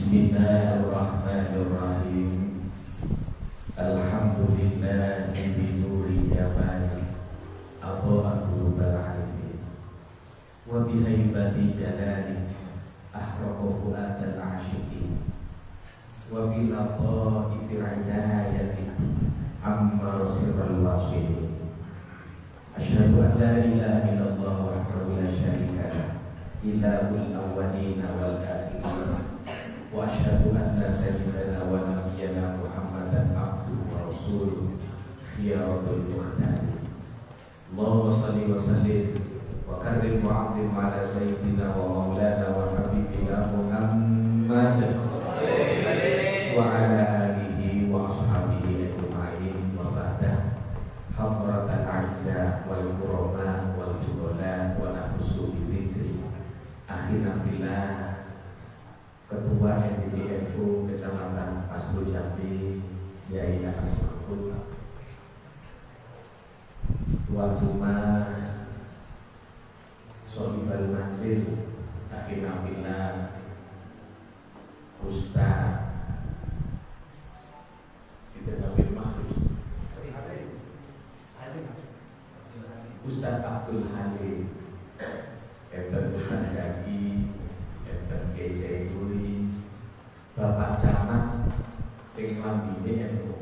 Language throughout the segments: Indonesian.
Bismillahirrahmanirrahim. Alhamdulillah bi nuri jamali adha'ahu bar'ali wa bi haibati jalali ahraqa fu'adal ashiqi wa bi laqa'i fir'idayati amma sirral wasili. Asyhadu an la ilaha illallah wahdahu la syarika lah ilahul awwalina wal akhirin. Wa asyhadu anna sayyidana wa nabiyyana Muhammadan abduhu wa rasuluhu khiyaratul muhtadi. Allahumma shalli wa sallim wa karrim wa 'azzim ala sayyidina wa maulana wa habibina Muhammad wa ala alihi wa ashabihi ajma'in wa ba'da. Hadratal a'izza wal kurama wal jubala wa nafsu bi dzikri. Akhirna billah, Ketua MDJNU Kecamatan Pasru Jambi, Yai Atas Mahfud, Tuan Rumah Sohibal Manzil, Akhirna billah, Ustaz Kita Nabil Mahfud, Ustaz Abdul Halim, Enten Ustaz Zaki, Enten Kiai Turi, Bapak Camat, sing lambine NU.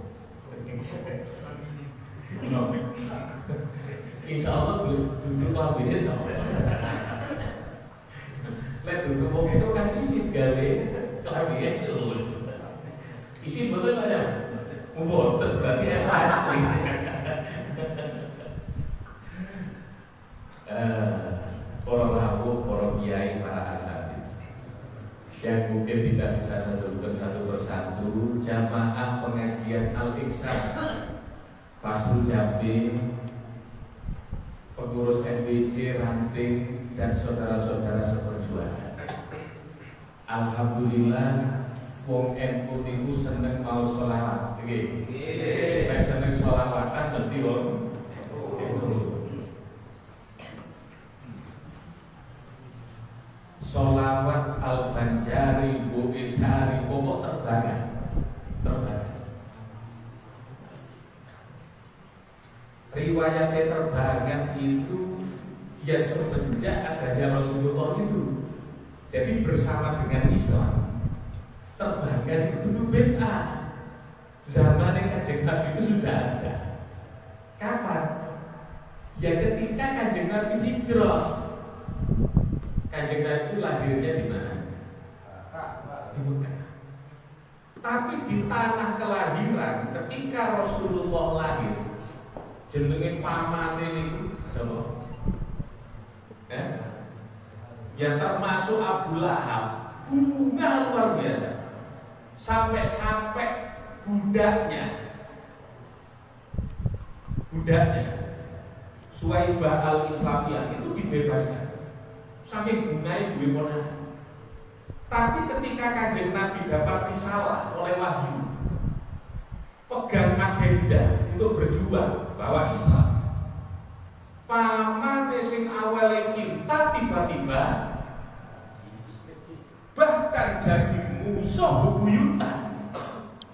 Insya Allah duduk lambine tau. Lek duduk wong itu kan isi gawe lambine itu. Isi betul aja. Mboten berarti asli. Para rawuh, para kiai, para asatidz yang mungkin tidak bisa saya sebutkan satu persatu. Jamaah pengajian Al-Ikhsan Pasru Jambi, pengurus MBJ Ranting, dan saudara-saudara seperjuangan. Alhamdulillah, wong NU niku seneng mau sholawat. Nggih. Nek seneng sholawatan mesti wong Sholawat Al-Banjari, Bu Ishari, pokok terbanyak. Riwayatnya terbanyak itu ya semenjak adanya Rasulullah itu. Jadi bersama dengan Islam, terbanyak itu bid'ah. Zaman yang Kanjeng Nabi itu sudah ada. Kapan? Ya ketika Kanjeng Nabi hijrah. Kanjeng Nabi itu lahirnya di mana? Di Mekah. Tapi di tanah kelahiran ketika Rasulullah lahir, jenenge pamane niku sapa? Ya termasuk Abu Lahab, bunga luar biasa. Sampai budaknya Suwaibah al-Islamiyah itu dibebaskan. Saking bungai duwe ponakan. Tapi ketika Kanjeng Nabi dapat risalah oleh wahyu, pegang agenda untuk berjuang bawa Islam, pamane sing awale cinta tiba-tiba bahkan jadi musuh bebuyutan,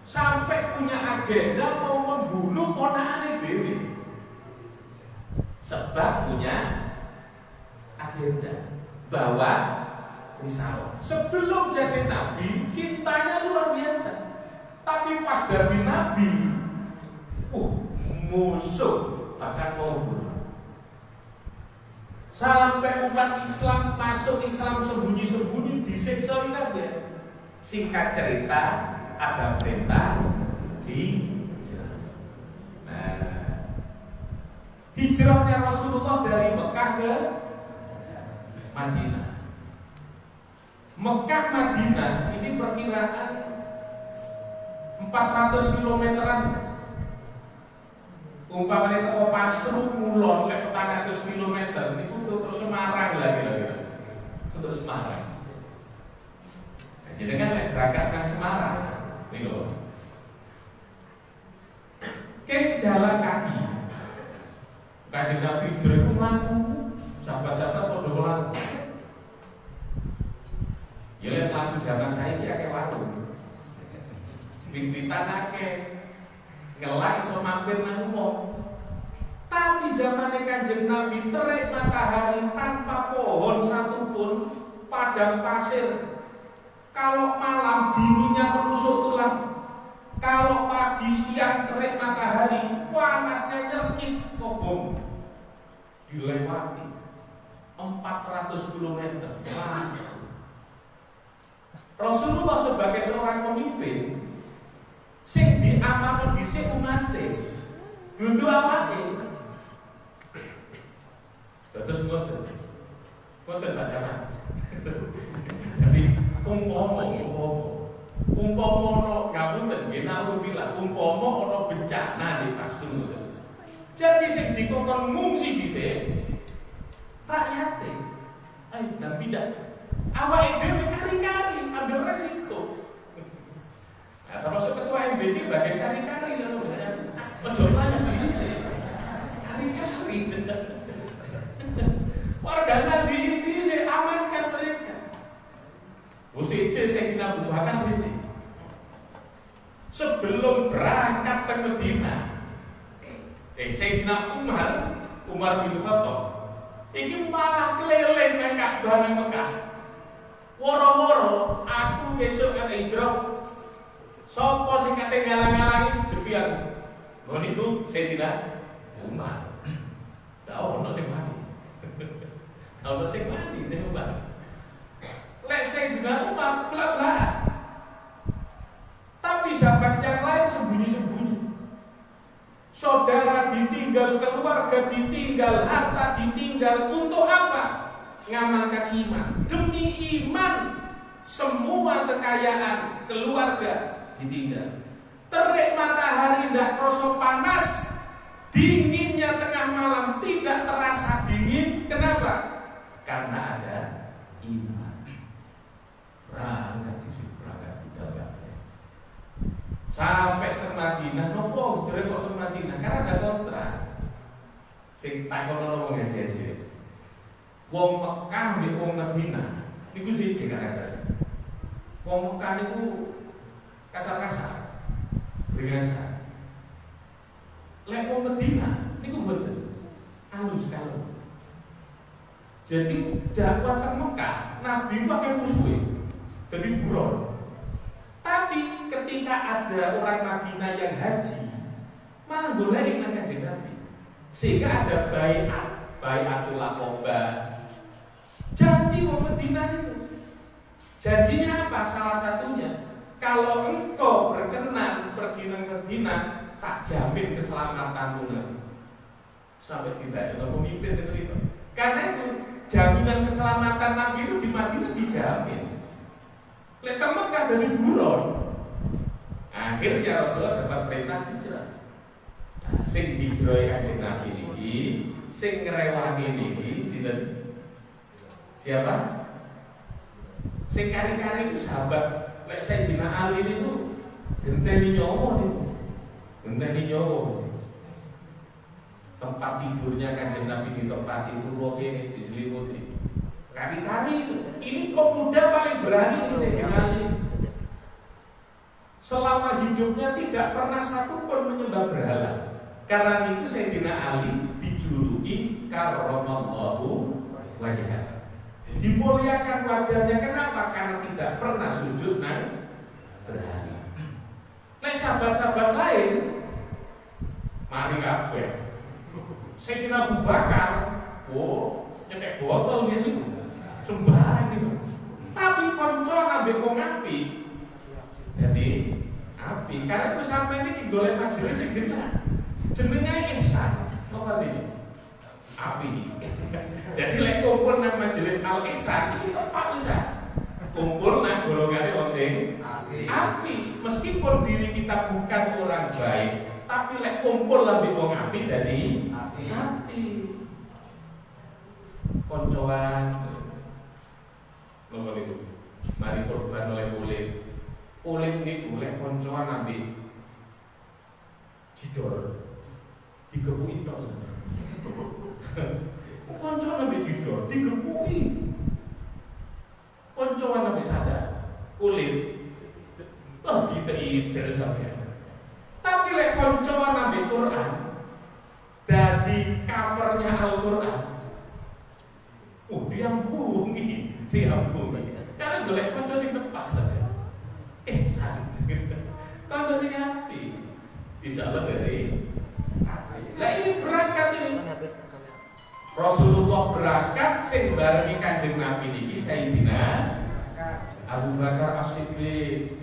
sampai punya agenda mau membunuh ponakane dhewe sebab punya agenda bawa risalah. Sebelum jadi nabi, cintanya luar biasa. Tapi pas jadi nabi, musuh bahkan mau bunuh. Sampai umat Islam masuk Islam sembunyi-sembunyi disiksa ya. Singkat cerita, ada perintah hijrah. Hijrahnya Rasulullah dari Mekah ke Madinah. Mekah Madinah ini perkiraan 400 kilometeran. Umpamanya teko Pasru Mulon lek 400 km niku untuk Semarang lah kira-kira. Untuk Semarang. Jadi kan lek berangkat kan Semarang niku. Ken jalan kaki. Kanjeng Nabi jero mlaku, sahabat-sahabat padha mlaku. Ya lek mlaku zaman saya iki akeh warung. Wit-witan akeh. Ngelak iso mampir nang wong. Tapi zamannya Kanjeng Nabi terik matahari tanpa pohon satupun, padang pasir. Kalau malam dinginnya menusuk tulang. Kalau pagi siang terik matahari, panasnya nyerkit kobong. Dilewati 400 km. Rasulullah sebagai seorang pemimpin sing diamankan dhisik umate. Dudu awake. Terus ngoten Pak Jaman. Jadi umpama ngapunten nggih naudzubillah umpama ana bencana di Pasun ngoten. Jadi sing dikongkon ngungsi dhisik rakyate. Ayo nang pindah. Awake dhewe kari-kari ambil resiko. Nah, termasuk ketua MBC bagian kari-kari kalau bencana. Ojo lanjut dhisik. Kari-kari. Warga Nabi ini saya amankan mereka. Usije saya kena buahkan siji. Sebelum berangkat ke Medina, Sayyidina Umar bin Khattab, ini malah keliling nang Ka'bah nang Mekah. Woro-woro aku besok kan hijrah. Sopo sing kate ngalang-alangi depian. Ngono itu Sayyidina Umar. Tahu ono sing mati. Tahu sing mati teng Umar. Lek Sayyidina Umar belak-belakan. Tapi sahabat yang lain sembunyi-sembunyi. Saudara ditinggal, keluarga ditinggal, harta ditinggal untuk apa? Ngamankan iman. Demi iman semua kekayaan keluarga ditinggal. Terik matahari tidak kerasa panas, dinginnya tengah malam tidak terasa dingin. Kenapa? Karena ada iman. Berangkat sampai ke Madinah, nopo jere kok ke Madinah? Karena ada kontrak. Sing takono wong gaji-gaji. Wong Mekah mbek wong Madinah niku siji karakter. Wong Mekah niku kasar-kasar. Biasa. Lek wong Madinah niku mboten halus kalau. Jadi dakwah teng Mekah Nabi pakai musuhe. Jadi buron. Tapi ketika ada orang Madinah yang haji, malah boleh nang Kanjeng Nabi. Sehingga ada bai'atul aqabah. Janji orang Madinah itu. Janjinya apa? Salah satunya, kalau engkau berkenan pergi nang Madinah, tak jamin keselamatanmu nanti. Sampai tidak ada pemimpin itu. Karena itu jaminan keselamatan Nabi itu di Madinah dijamin. Lek Mekah dari buron. Akhirnya Rasulullah dapat perintah hijrah. Nah, sing hijrah Kanjeng Nabi niki, sing ngrewangi niki sinten? Siapa? Sing kari-kari itu sahabat. Lek Sayyidina Ali itu genteni nyawa niku. Genteni nyawa. Tempat tidurnya Kanjeng Nabi ditempati ruang kene diselimuti. Kari-kari ini pemuda paling berani itu Sayyidina Ali. Selama hidupnya tidak pernah satupun menyembah berhala. Karena itu Sayyidina Ali dijuluki karramallahu wajhah. Dimuliakan wajahnya. Kenapa? Karena tidak pernah sujud nang berhala. Nah sahabat-sahabat lain mari kabeh. Sayyidina Abu Bakar, nyekek botol gitu. Sembarang itu. Tapi konco ngambil wong api. Jadi api. Karena itu sampai ini digolek majelis yang genah. Jenenge ihsan. Apa ini? Api. Jadi lek kumpul nang majelis al-ihsan iki tepat bisa. Kumpul nang golongane wong sing api. Meskipun diri kita bukan orang baik, tapi lek kumpul lebih wong api dari api. Koncoan nomor itu, mari korban oleh kulit ini boleh koncoan nabi cidor digepuin dong, koncoan nabi cidor digepuin, koncoan nabi sadar kulit. Oh diter-iter sampeyan. Tapi lek kanca nambah Quran dadi covernya Al-Qur'an. Diambungi. Karena golek kanca sing tepat sampeyan. Kanca sing apik. Insyaallah dari lah ini berangkat ini. Rasulullah berangkat sing barengi Kanjeng Nabi niki Sayyidina Abu Bakar As-Siddiq.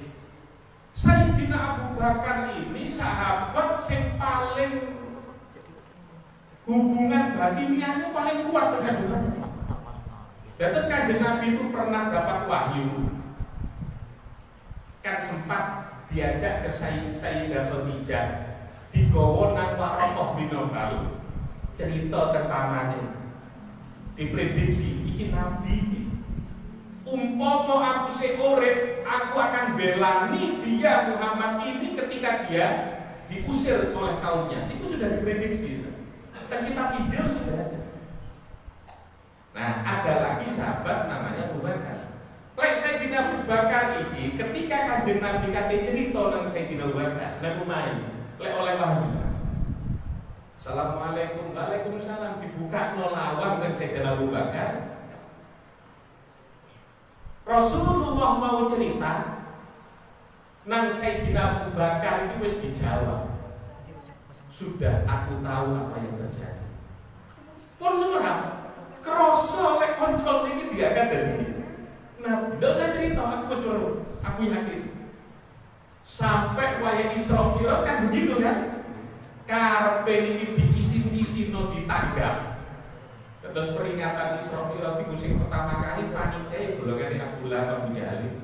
Sayyidina Abu Bakar ini sahabat sing paling hubungan batiniahnya paling kuat dengan Tuhan. Dan terus Kanjeng Nabi itu pernah dapat wahyu. Kan sempat diajak ke Sayyidah Khadijah digawa nang Waraqah bin Nawfal cerita tentangane diprediksi iki nabi umpama aku sing urip aku akan belani dia Muhammad ini ketika dia diusir oleh kaumnya. Itu sudah diprediksi dan kita Injil sudah ada. Nah ada lagi sahabat namanya Abu Bakar. Lek Sayyidina Abu Bakar ini ketika Kanjeng Nabi kate cerita nang Sayyidina Abu Bakar nang omahe lek oleh wahyu. Assalamualaikum, waalaikumsalam dibuka nolawang dan Sayyidina Abu Bakar. Rasulullah mau cerita nang Sayyidina Abu Bakar itu wis dijawab. Sudah aku tahu apa yang terjadi. Pun sebenarnya kroso lek konco ini diangkat dari ini. Nah, tidak usah cerita, aku suruh, aku yakin. Sampai wayang Isra Mi'raj kan begitu kan? Karepe ini diisi-isi no ditanggap. Terus peringatan Isra Mi'raj itu sing pertama kali panitia golongan Abu Lahab Abu Jahal.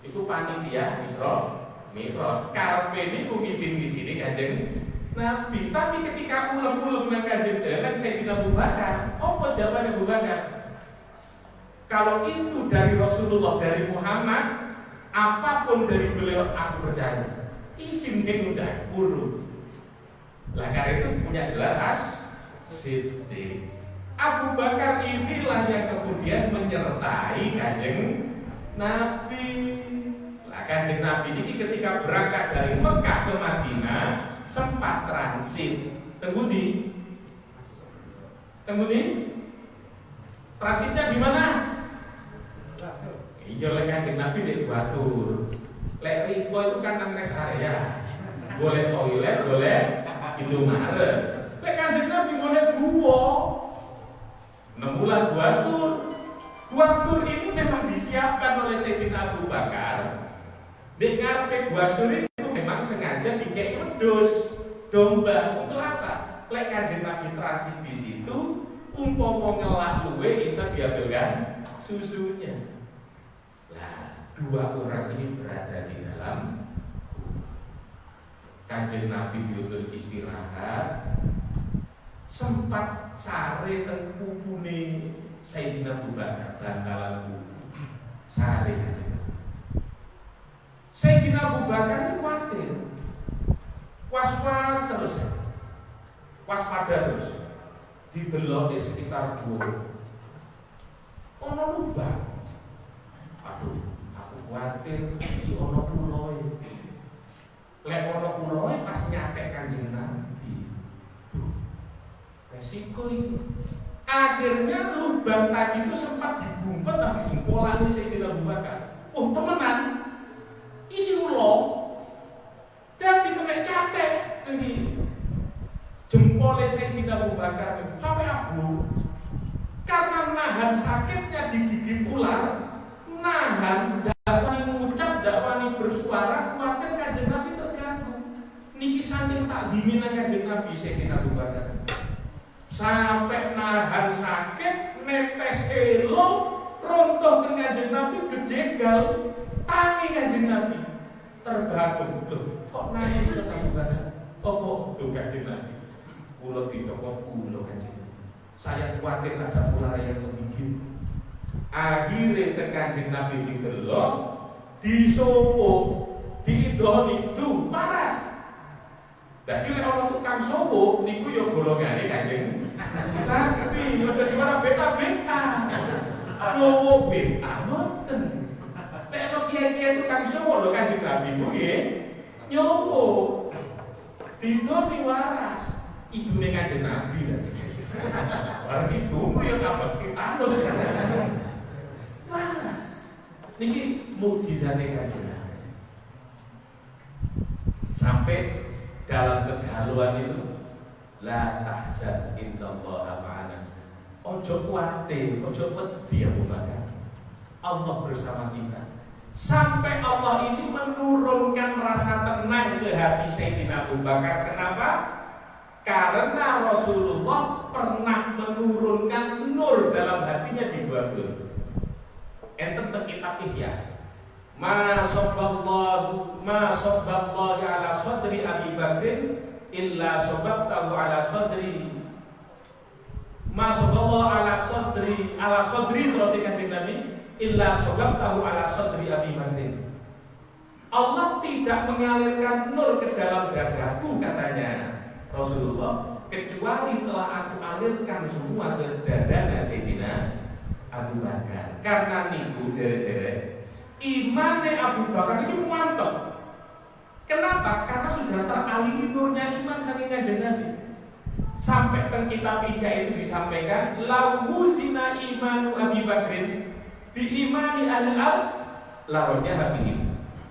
Itu panitia Isra Mi'raj. Karepe ini ngisi-ngisi Kanjeng Nabi. Tapi ketika ulem-ulem nang Kanjeng Nabi Sayyidina Abu Bakar, apa jawaban Abu Bakar? Kalau itu dari Rasulullah, dari Muhammad, apapun dari beliau aku percaya. Isim yang udah buruk. Lah karena itu punya gelar As-Siddiq. Abu Bakar inilah yang kemudian menyertai Kanjeng Nabi. Lah Kanjeng Nabi ini ketika berangkat dari Mekah ke Madinah sempat transit. Tunggu di transitnya di mana? Iya lek Kanjeng Nabi di Batur. Lek Riko itu kan nang rest area. Boleh toilet, boleh Indomaret. Lek Kanjeng Nabi boleh gua. 6 bulan Batur. Batur ini memang disiapkan oleh Sayyidina Abu Bakar. Di ngarepe Batur itu memang sengaja dikei wedhus domba. Untuk apa? Lek Kanjeng Nabi transit di situ, umpama ngelak luwe bisa diambilkan susunya. Nah, dua orang ini berada di dalam Kanjeng Nabi diutus istirahat. Sempat sare teng pupune Sayyidina Abu Bakar bantalan pupu. Sare Kanjeng Nabi. Sayyidina Abu Bakar ini khawatir. Was-was terus ya. Waspada terus. Didelok di sekitar gua. Ono lubang. Aduh, aku khawatir iki ono puloe. Lek ono puloe pas nyampe Kanjeng Nabi. Resiko itu. Akhirnya lubang tadi itu sempat dibumpet tapi jempolan Sayyidina Abu Bakar. Oh, temenan. Isi ulo. Dan dikena capek ini. Jempolnya Sayyidina Abu Bakar sampai abu. Karena nahan sakitnya digigit ular, nahan dakwani ngucap, dakwani bersuara, khawatir Kanjeng Nabi terganggu. Niki saking takdimin Kanjeng Nabi Sayyidina Abu Bakar. Sampai nahan sakit, netes elo, rontoh ke Kanjeng Nabi, gejegal, tangi Kanjeng Nabi. Terbangun, loh, kok nangis ke Abu Bakar? Oh, tuh Kanjeng Nabi. Pulau dicopot pulau Kanjeng. Saya khawatir ada ular yang menggigit. Akhirnya Kanjeng Nabi didelok, disopo, diidoni itu paras. Jadi lek ana tukang sopo niku ya golongane Kanjeng. Tapi aja diwara beta-beta. Sopo beta mboten. Lek ana kiai-kiai tukang Jawa lho Kanjeng Nabi ku nggih. Nyowo. Didol waras. Ibune Kanjeng Nabi lho. Bareng itu yo kabeh tetanus. Waras. Niki mukjizate Kanjeng Nabi. Sampai dalam kegalauan itu la tahzan innallaha ma'ana. Ojo kuwatir, ojo wedi Abu Bakar. Allah bersama kita. Sampai Allah ini menurunkan rasa tenang ke hati Sayyidina Abu Bakar. Kenapa? Karena Rasulullah pernah menurunkan nur dalam hatinya di Badr. Enten teng kitab Ihya. Ma sabballahu ala sadri Abi Bakrin illa sababtahu ala sadri. Ma sabballahu ala sadri terus Kanjeng Nabi illa sababtahu ala sadri Abi Bakrin. Allah tidak mengalirkan nur ke dalam dadaku katanya Rasulullah, kecuali telah aku alirkan semua ke dadanya Sayyidina Abu Bakar. Karena niku derek-derek imane Abu Bakar ini mantap. Kenapa? Karena sudah teraliri nurnya iman saking Kanjeng Nabi. Sampai teng kitab Ihya itu disampaikan lau zina imanu Abi Bakrin bi imani al-ard laronya habib.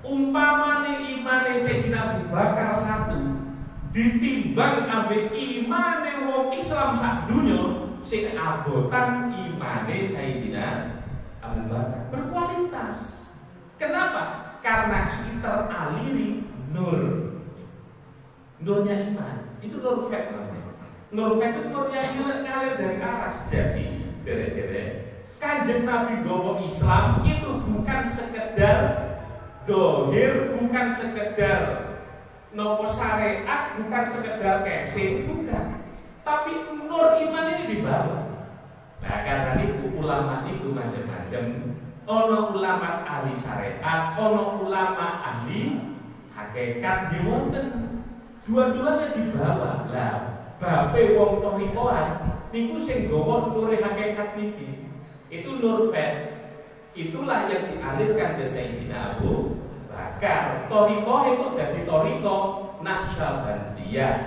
Umpamane imane Sayyidina Abu Bakar satu ditimbang ambek imane wong Islam sak dunya, sing abotan imane Sayyidina Abu Bakar berkualitas. Kenapa? Karena ini teraliri nur. Nurnya iman. Itu nur fat namanya. Nur fat itu nur yang ngalir dari aras. Jadi, dere-dere, Kanjeng Nabi gowo Islam itu bukan sekedar dohir, bukan sekedar nopo syariat, bukan sekedar casing, bukan. Tapi nur iman ini dibawa. Nah, karena itu ulama itu macam-macam. Ono ulama ahli syariat, ono ulama ahli hakikat diwonten. Dua-duanya dibawa. Lah, babe wong torikoan niku sing gawa nur hakikat niki. Itu nur fat. Itulah yang dialirkan ke Sayyidina Abu Bakar. Toriko itu dadi toriko Naqsyabandiyah.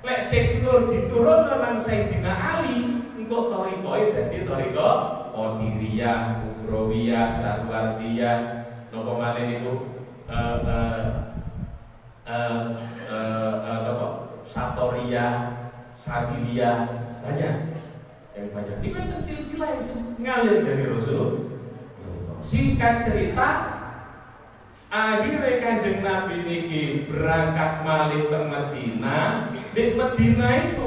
Lek sing nur diturunkan nang Sayyidina Ali, engko toriko dadi toriko Qadiriyah, Kubrawiyah, Sarwardiyah, nopo malih itu Satoriyah, Sadiliyah, banyak. Yang banyak. Ini kan silsilah yang ngalir dari Rasul. Singkat cerita, akhirnya Kanjeng Nabi niki berangkat malih ke Madinah. Di Madinah itu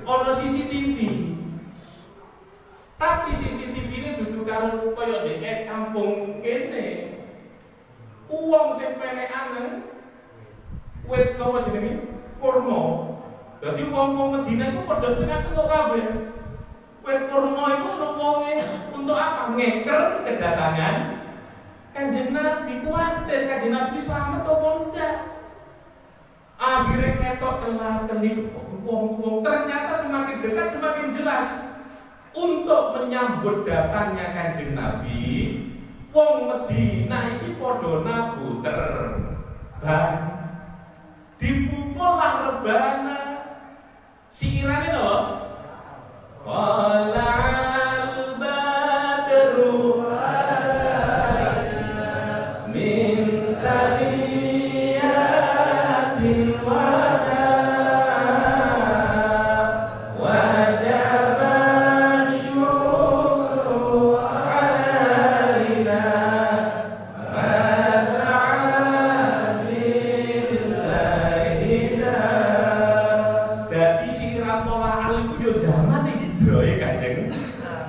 ono CCTV. Tapi CCTV ini duduk karo koyo dek kampung kene. Uang sing penekan wit apa jenenge? Kurma. Dadi wong-wong Madinah iku padha tekan kok kabeh. Wit kurma iku wonge untuk apa? Ngeker kedatangan Kanjeng Nabi. Kuwatir Kanjeng Nabi selamat apa enggak? Akhirnya ketok kelak-kelip wong-wong, ternyata semakin dekat semakin jelas. Untuk menyambut datangnya Kanjeng Nabi, wong Madinah iki padha nabu terbang. Dipukullah rebana. Siirane lho. Qala'al badru alaina min tariyatil wada wajaba syukru alaina mata'an lillahina. Dadi sirat tolak aliku yo zaman iki droe Kanjeng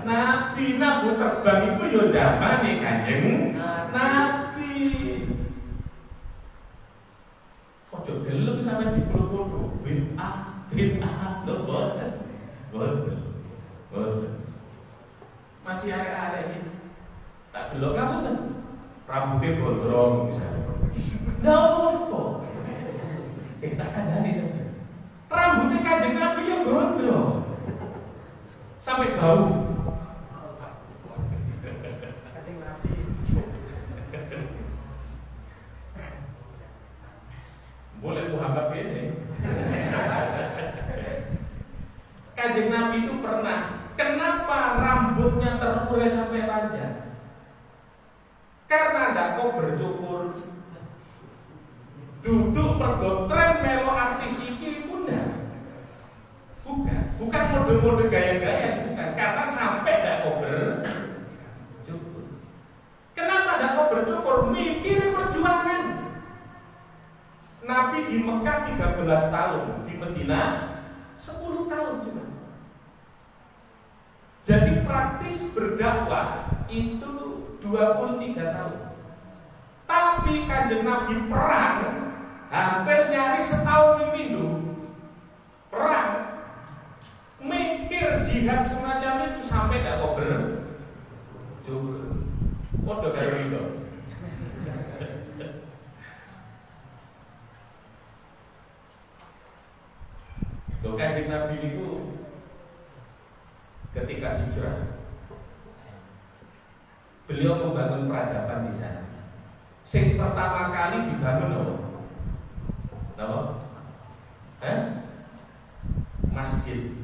Nabi. Nabu terbang iku yo zaman iki Kanjeng Nabi. Ojo gelem sampe dipolo-polo bid'ah lho boten. Masih arek-arek iki tak delok ngapunten. Rambutnya gondrong misalnya. Ndak apa-apa. Tak kandhani sampe. Rambutnya Kanjeng Nabi yo gondrong. Sampai bau. Kanjeng Nabi itu pernah, kenapa rambutnya terurai sampai panjang? Karena ndak kok bercukur. Duduk mergo tren melo artis iki pun ndak. Bukan mode-mode gaya-gaya, bukan, karena sampai ndak kok bercukur. Kenapa ndak kok bercukur? Mikir perjuangan. Nabi di Mekah 13 tahun, di Medina 10 tahun cuma. Jadi praktis berdakwah itu 23 tahun. Tapi Kanjeng Nabi perang hampir nyaris setahun minggu. Perang mikir jihad semacam itu sampai gak kok bercukur. Podo karo itu. Loh, Kanjeng Nabi itu ketika hijrah, beliau membangun peradaban di sana. Sing pertama kali dibangun apa? Masjid.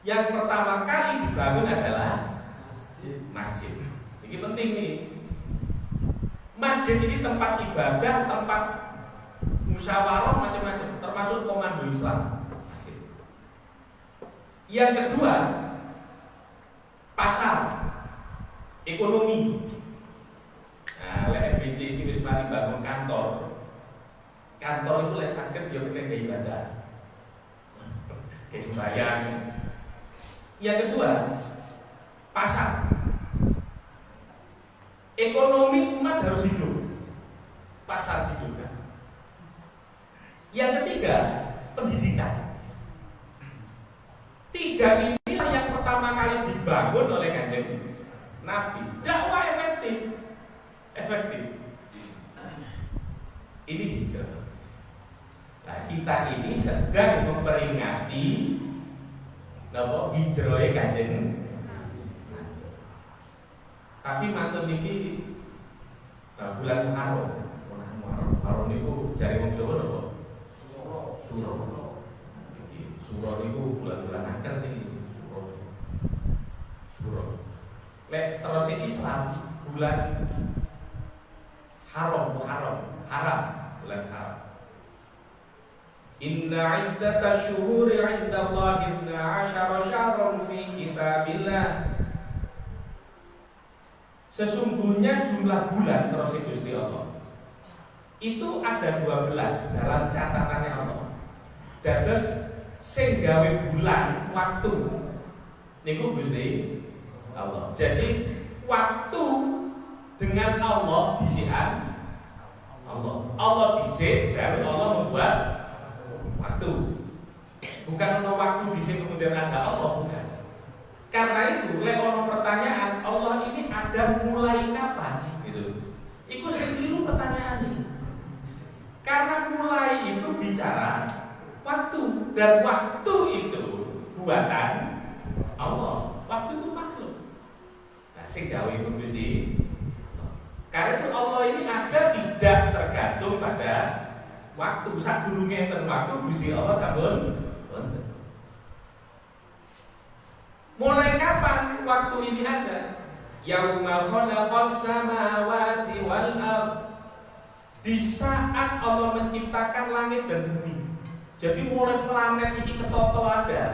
Yang pertama kali dibangun adalah masjid. Ini penting nih. Masjid ini tempat ibadah, tempat musyawarah macam-macam, termasuk komando Islam. Yang kedua, pasar, ekonomi. Nah, LPJ ini wis mari bangun kantor. Kantor itu lek saged yo kena ibadah. Kesembayang. Yang kedua, pasar. Ekonomi umat harus hidup. Pasar hidupkan. Yang ketiga, pendidikan. Tiga inilah yang pertama kali dibangun oleh Kanjeng Nabi. Dakwah efektif. Ini hijrah. Nah, kita ini sedang memperingati hijrahnya Kanjeng Nabi. Tapi mantun niki bulan Muharram niku jare wong Jawa napa? Suro. Suro itu bulan-bulan akhir nih. Suro. Lek terus Islam bulan haram, bulan haram. Inna iddatash shuhuri 'inda Allahi 12 syahran fi kitabillah. Sesungguhnya jumlah bulan terus Gusti Allah itu ada 12 dalam catatannya Allah. Dados sing gawe bulan waktu niku Gusti Allah. Jadi waktu dengan Allah disian Allah dhisik baru Allah membuat waktu. Bukan ono waktu dhisik kemudian ada Allah, bukan. Karena itu lek ono pertanyaan Allah ini ada mulai kapan gitu. Iku sing keliru pertanyaan ini. Karena mulai itu bicara waktu, dan waktu itu buatan Allah. Waktu itu makhluk. Nah, sing gawe itu Gusti. Karena itu Allah ini ada tidak tergantung pada waktu. Sadurunge enten waktu Gusti Allah sampun wonten. Mulai kapan waktu ini ada? Yauma khalaqas samawati wal ardh. Di saat Allah menciptakan langit dan bumi. Jadi mulai planet ini ketoto ada,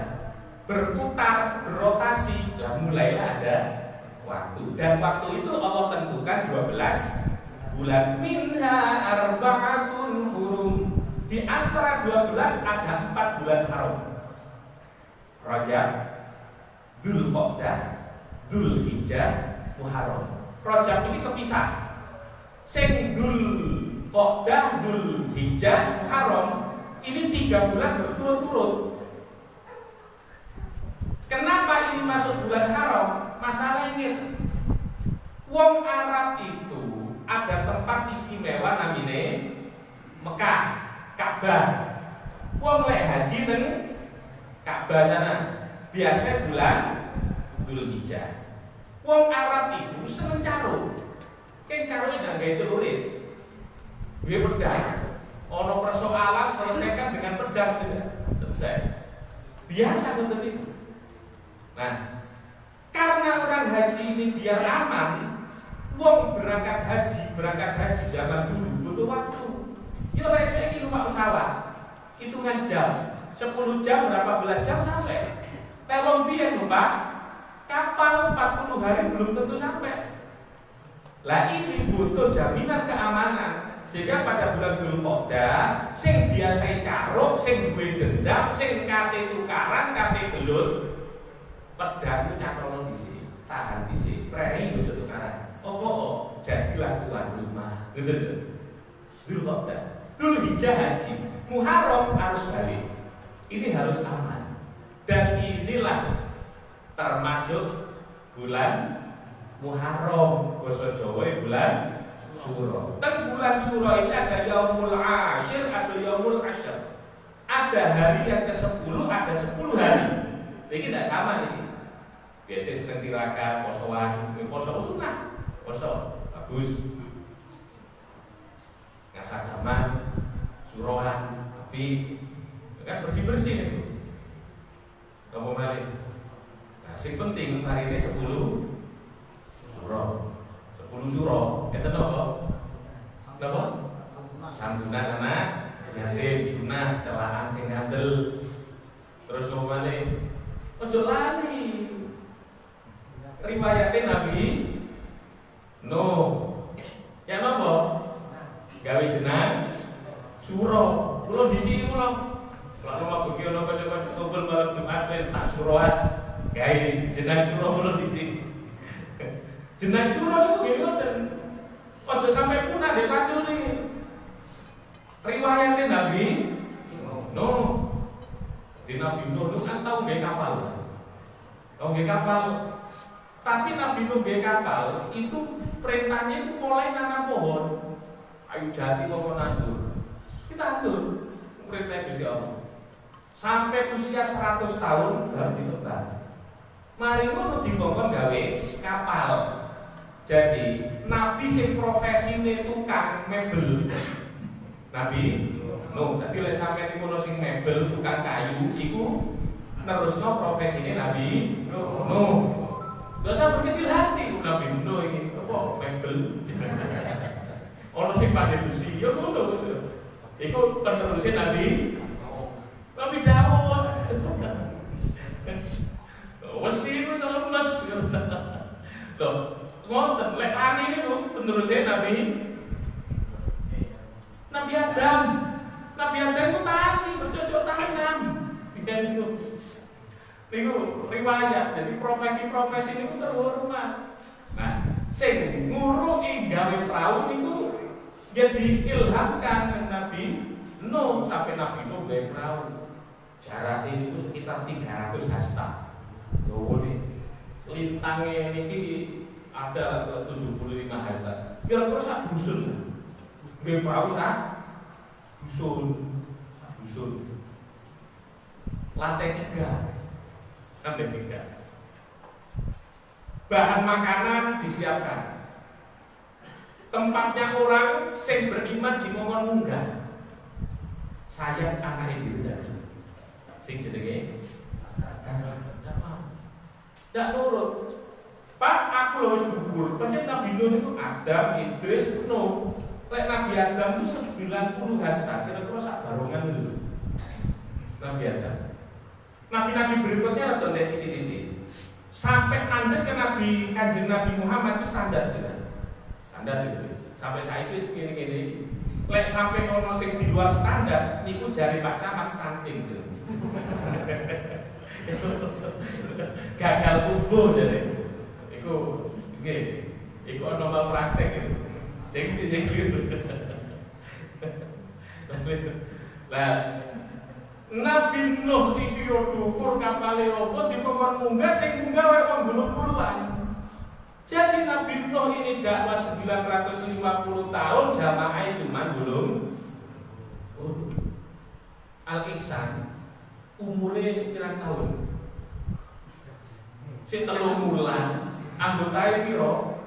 berputar, berotasi, dan mulailah ada waktu. Dan waktu itu Allah tentukan 12 bulan. Minha arba'atun hurum. Di antara 12 ada 4 bulan haram. Rajab, Dzulqa'dah, Dzulhijjah, Muharram. Rajab ini kepisah. Sing Dzulqa'dah, Dzulhijjah, Muharram ini 3 bulan berturut-turut. Kenapa ini masuk bulan haram? Masalah ini, wong Arab itu ada tempat istimewa namanya Mekah, Ka'bah. Wong lek haji neng Ka'bah sana biasa bulan Dzulhijjah. Wong Arab itu seneng caro. Keng carone ndak gawe celurit. Duwe pedang. Ono persoalan selesaikan dengan pedang tidak selesai. Biasa untuk itu. Nah, karena orang haji ini biar aman, wong berangkat haji zaman dulu butuh waktu. Ya saya ini numpak pesawat, hitungan jam, 10 jam berapa belas jam sampai. Kalau dia numpak kapal 40 hari belum tentu sampai. Lah ini butuh jaminan keamanan. Sehingga pada bulan Dzulqa'dah sing biasa caruk, sing duwe dendam, sing kate tukaran, kate gelut, pedang cakrono dhisik, tahan dhisik, prei ojo tukaran. Apa jadilah tuan rumah. Gitu. Dzulqa'dah, Dzulhijjah haji, Muharram harus balik. Ini harus aman. Dan inilah termasuk bulan Muharram, basa Jawa bulan Suro. Dan bulan Suro ini ada Yaumul Ashir atau Yaumul Ashar. Ada hari yang ke-10, ada 10 hari. Ini tidak sama ini. Biasanya sedang tirakat, posoan, poso sunnah, poso bagus. Ngasagaman, surohan, tapi kan bersih-bersih itu. Kamu balik. Nah, yang penting hari ini 10 Suro. 10 Suro, itu apa? Apa? Santunan anak yatim, sunah, celaan sing kandel. Terus ngomongane ojo lali. Riwayatin Nabi ya napa? Gawe jenang Suro. Kula disi kula. Kalau mau pergi ono kanca-kanca kumpul malam Jumat wis tak surohan. Gawe jenang Suro kula disi. Jenang Suro niku nggih ngoten. Ojo sampai punah di pasul nih. Riwayatnya Nabi di Nabi Nuh kan tahu nggih kapal. Tahu nggih kapal. Tapi Nabi Nuh nggih kapal itu perintahnya itu mulai nanam pohon. Ayo jati pohon nandur. Kita nandur perintah Gusti Allah. Sampai usia 100 tahun baru ditebang. Mari ngono dikongkon gawe kapal. Jadi Nabi sing profesine tukang mebel. Nabi tadi lek sampe niku sing mebel tukang kayu iku nerusno profesine Nabi Dosa berkecil hati Nabi ini apa mebel. Ono sing pandhe besi ya ngono. Iku penerusé Nabi Dawud. Wes iki selalu mas. Loh, ngoten lek ani niku penerusé Nabi Adam. Nabi Adam itu tani bercocok tanam. Niku riwayat. Jadi profesi-profesi niku terhormat. Nah, sing nguruki gawe perahu niku ya diilhamkan Nabi Nuh sampai Nabi Nuh gawe perahu. Jaraknya itu sekitar 300 hasta. Tuh nih, lintangnya niki ada 75 hasta. Kira-kira sak dusun. Gawe perahu sak dusun. Lantai 3. Lantai 3. Bahan makanan disiapkan. Tempatnya orang sing beriman di momen munggah. Saya anak ibu tadi. Sing jenenge tidak nurut. Pak, aku lho wis gugur. Pancen Nabi Nuh itu Adam, Idris, Nuh. Lek Nabi Adam itu 90 hasta, kira-kira sak barongan dulu. Nabi Adam. Nabi-nabi berikutnya ada titik-titik. Sampai lanjut ke Kanjeng Nabi Muhammad itu standar sudah. Standar itu. Sampai saya itu segini-gini. Lek sampai ono sing di luar standar, niku jari Pak Camat stunting gitu. Gagal tumbuh jadi. Iku nggih. Iku ono praktek gitu. Sing gitu. Lah Nabi Nuh iki yo dukur kapale apa dipekon munggah sing munggah wae wong gulung-gulungan. Jadi Nabi Nuh ini dakwah 950 tahun jamaahnya cuma gulung. Al-Ihsan umure pirang tahun? Sing 3 wulan, anggotae piro?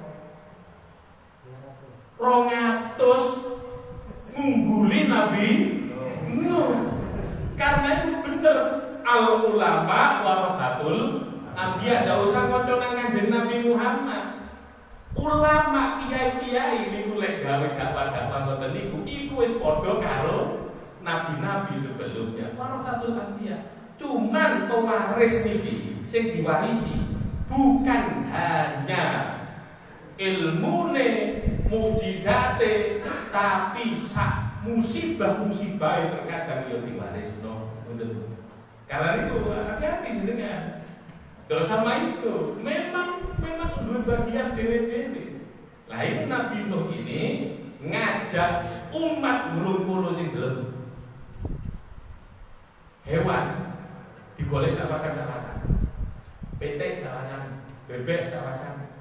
200 ngungguli Nabi Nuh. Karena itu benar al ulama warasatul anbiya. Enggak usah maca nang Kanjeng Nabi Muhammad. Ulama kiai-kiai niku lek gawe dakwah-dakwah ngoten niku iku wis padha karo nabi-nabi sebelumnya. Warasatul anbiya. Cuman pewaris niki sing diwarisi bukan hanya ilmune mukjizate, tapi sak musibah-musibah terkadang yo diwarisno. Karena itu hati-hati jenengan. Kalau sama itu memang dua bagian dewe-dewe. Lah ini Nabi Nuh ini ngajak umat ngumpul sing gelem. Hewan digolek sawasan-sawasan. Petek sawasan, bebek sawasan,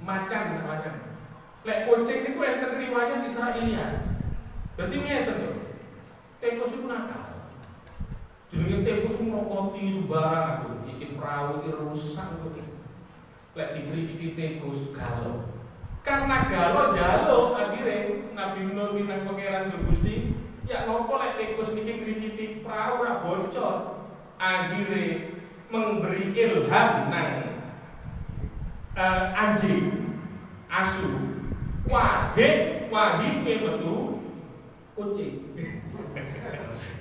macan sawasan. Lek kucing niku enten riwayat Israiliyah. Dadi ngeten lho. Tikus iku nakal. Jenenge tikus ngrokoti sembarang aku. Iki perahu iki rusak kok iki. Lek dikrikiti tikus galo. Karena galo jalo akhirnya Nabi Nuh minang pangeran Gusti, ya nopo lek tikus niki krikiti perahu ora bocor. Akhirnya memberi ilham nang anjing asu. Wahid metu kucing.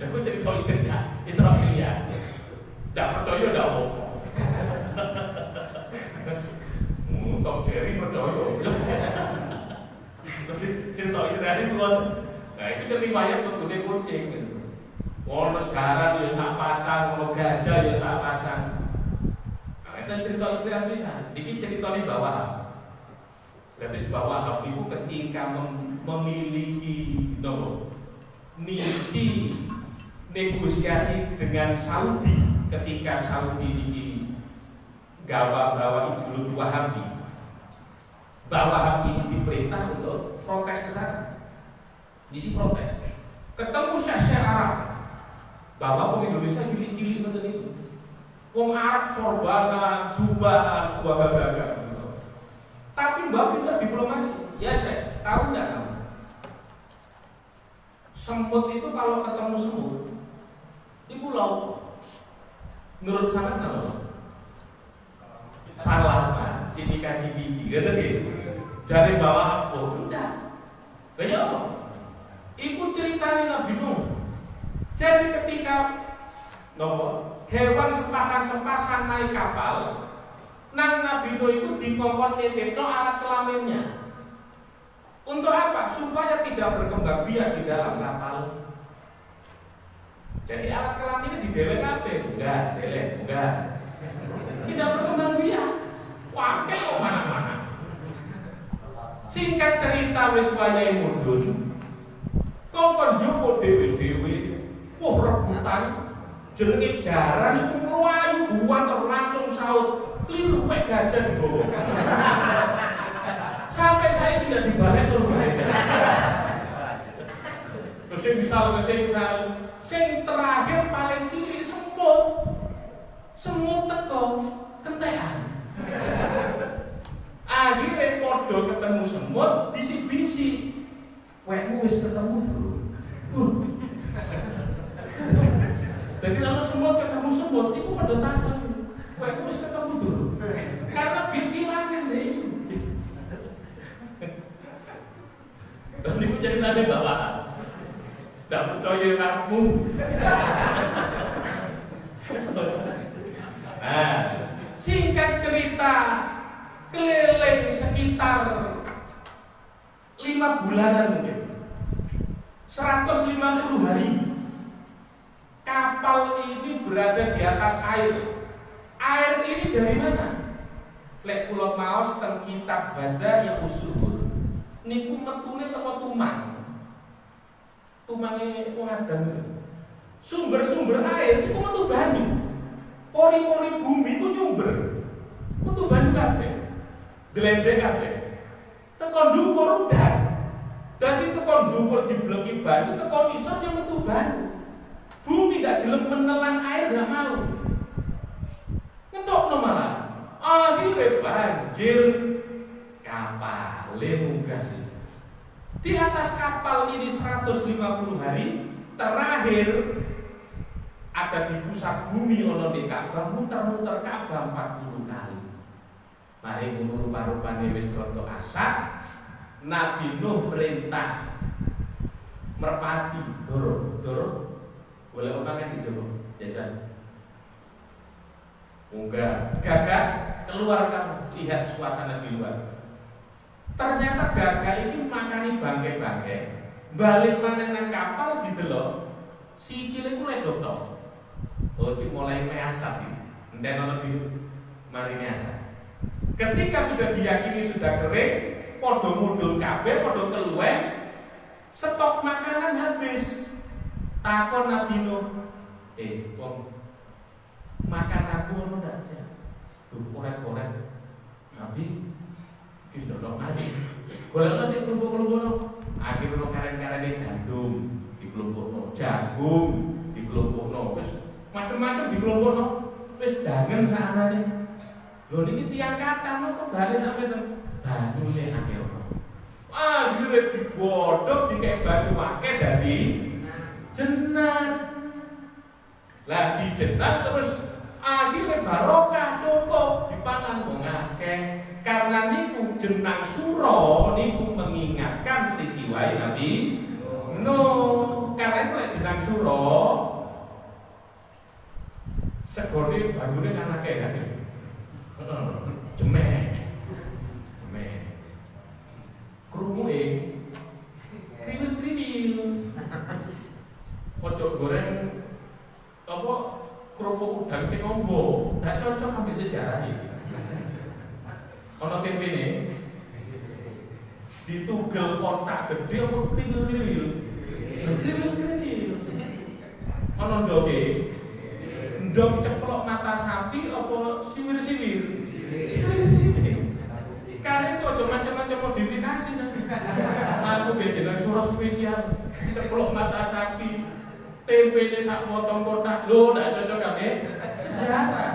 Aku jadi tahu Israiliyah. Tidak percaya tidak apa. Tahu Jerry percaya. Cerita Israiliyah itu kan. Nah itu jadi riwayat betulnya kucing. Ono jaran ya sak pasang, ono gajah ya sak pasang. Nah itu cerita Israiliyah. Ini ceritanya bawah. Jadi bahwa itu ketika memiliki misi negosiasi dengan Saudi, ketika Saudi ini bawa ideologi Wahabi, ini diperintah untuk protes ke sana. Misi protes. Ketemu Syekh Arab, bahwa orang Indonesia cili-cili seperti itu. Wong Arab sorbanan, subahan, gagah-gagah. Tapi Mbak juga diplomasi. Ya saya tahu nggak kamu? Semut itu kalau ketemu semut, itu lauk. Menurut sana apa? Salaman, cipika-cipiki, gitu gitu. Dari bawah apa? Enggak. Kayak apa? Itu ceritanya Nabi Nuh. Jadi ketika hewan sepasang-sepasang naik kapal, nang Nabi Nuh itu dikongkon nitipno alat kelaminnya. Untuk apa? Supaya tidak berkembang biak di dalam kapal. Jadi alat kelaminnya di dewek kabeh, enggak. Tidak berkembang biak. Wae kok mana-mana. Singkat cerita wis wayahe mundhun. Kongkon jopo dewe-dewe, wah rebutan jenenge jaran iku mlayu buan langsung saut. Keliru mek gajah di bawah. Sampai saya tidak dibalik rumah. Terus yang bisa sing terakhir paling cilik semut teko kentekan. Akhirnya podo ketemu semut bisi-bisi. Wekmu wis ketemu dulu. Jadi kalau semut ketemu semut itu pada takut. Wekmu wis ketemu dulu. Karena bilangan deh. Dan itu jadi nanti bawaan. Tidak percaya kamu. Nah, singkat cerita, keliling sekitar 5 bulanan mungkin, 150 hari. Kapal ini berada di atas air. Air ini dari mana? Lek kula maos teng kitab Bada Usul. Niku metune teko Tumang. Tumange wong Adam. Sumber-sumber air niku metu banyu. Pori-pori bumi ku nyumber. Metu banyu kabeh. Glendhe kabeh. Teko dhuwur udan. Dadi teko dhuwur dibleki banyu, teko isor yang metu banyu. Bumi gak gelem menelan air, gak mau. Ngetokno malah. Akhirnya banjir kapal munggah. Di atas kapal ini 150 hari. Terakhir ada di pusat bumi ono di Ka'bah, muter-muter Ka'bah 40 kali. Mari ngono rupa-rupane wis rada asat, Nabi Nuh perintah merpati doro boleh omangnya di doro jajan. Enggak, gagak keluar kamu, lihat suasana di luar. Ternyata gagak ini makani bangke-bangke, balik mana nang kapal gitu loh. Sikile mulai dokter. Oh, itu mulai measap ini. Enten ono biru, mari measap. Ketika sudah diyakini sudah kering, podo mundul kabeh, podo keluwen, stok makanan habis. Takon Nabi Nuh, wong makan aku ono ndak aja. Duh, korek-korek. Nabi wis ndok mati. Golekno sing klumpuk-klumpuk. Akhirnya karen-karene gandum dikelompokno, jagung dikelompokno, wis macam-macam dikelompokno. Wis dangen sakjane. Lho niki tiyang kathah kok bali sampe ten banyune akeh ono. Akhire digodhog dikek banyu akeh dadi jenang. Lah dijenang terus akhirnya barokah cukup dipangan wong akeh. Karena niku jenang suro niku mengingatkan peristiwa Nabi Nuh. Karena itu jenang suro segone banyune kan akeh kan. Jemek. Krumuke kriwil-kriwil. Ojo goreng apa kerupuk udang sing ombo, gak cocok ambil sejarah iki. Ana tempene ditugel kotak gede apa kriwil-kriwil. Kriwil-kriwil. Ana ndoke ndok ceplok mata sapi apa siwir-siwir. Siwir-siwir. Karek kok macam-macam modifikasi sampe. Aku ge jeneng surah spesial. Ceplok mata sapi. Tempene sak potong kotak. Lho, ndak cocok kabeh. Sejarah.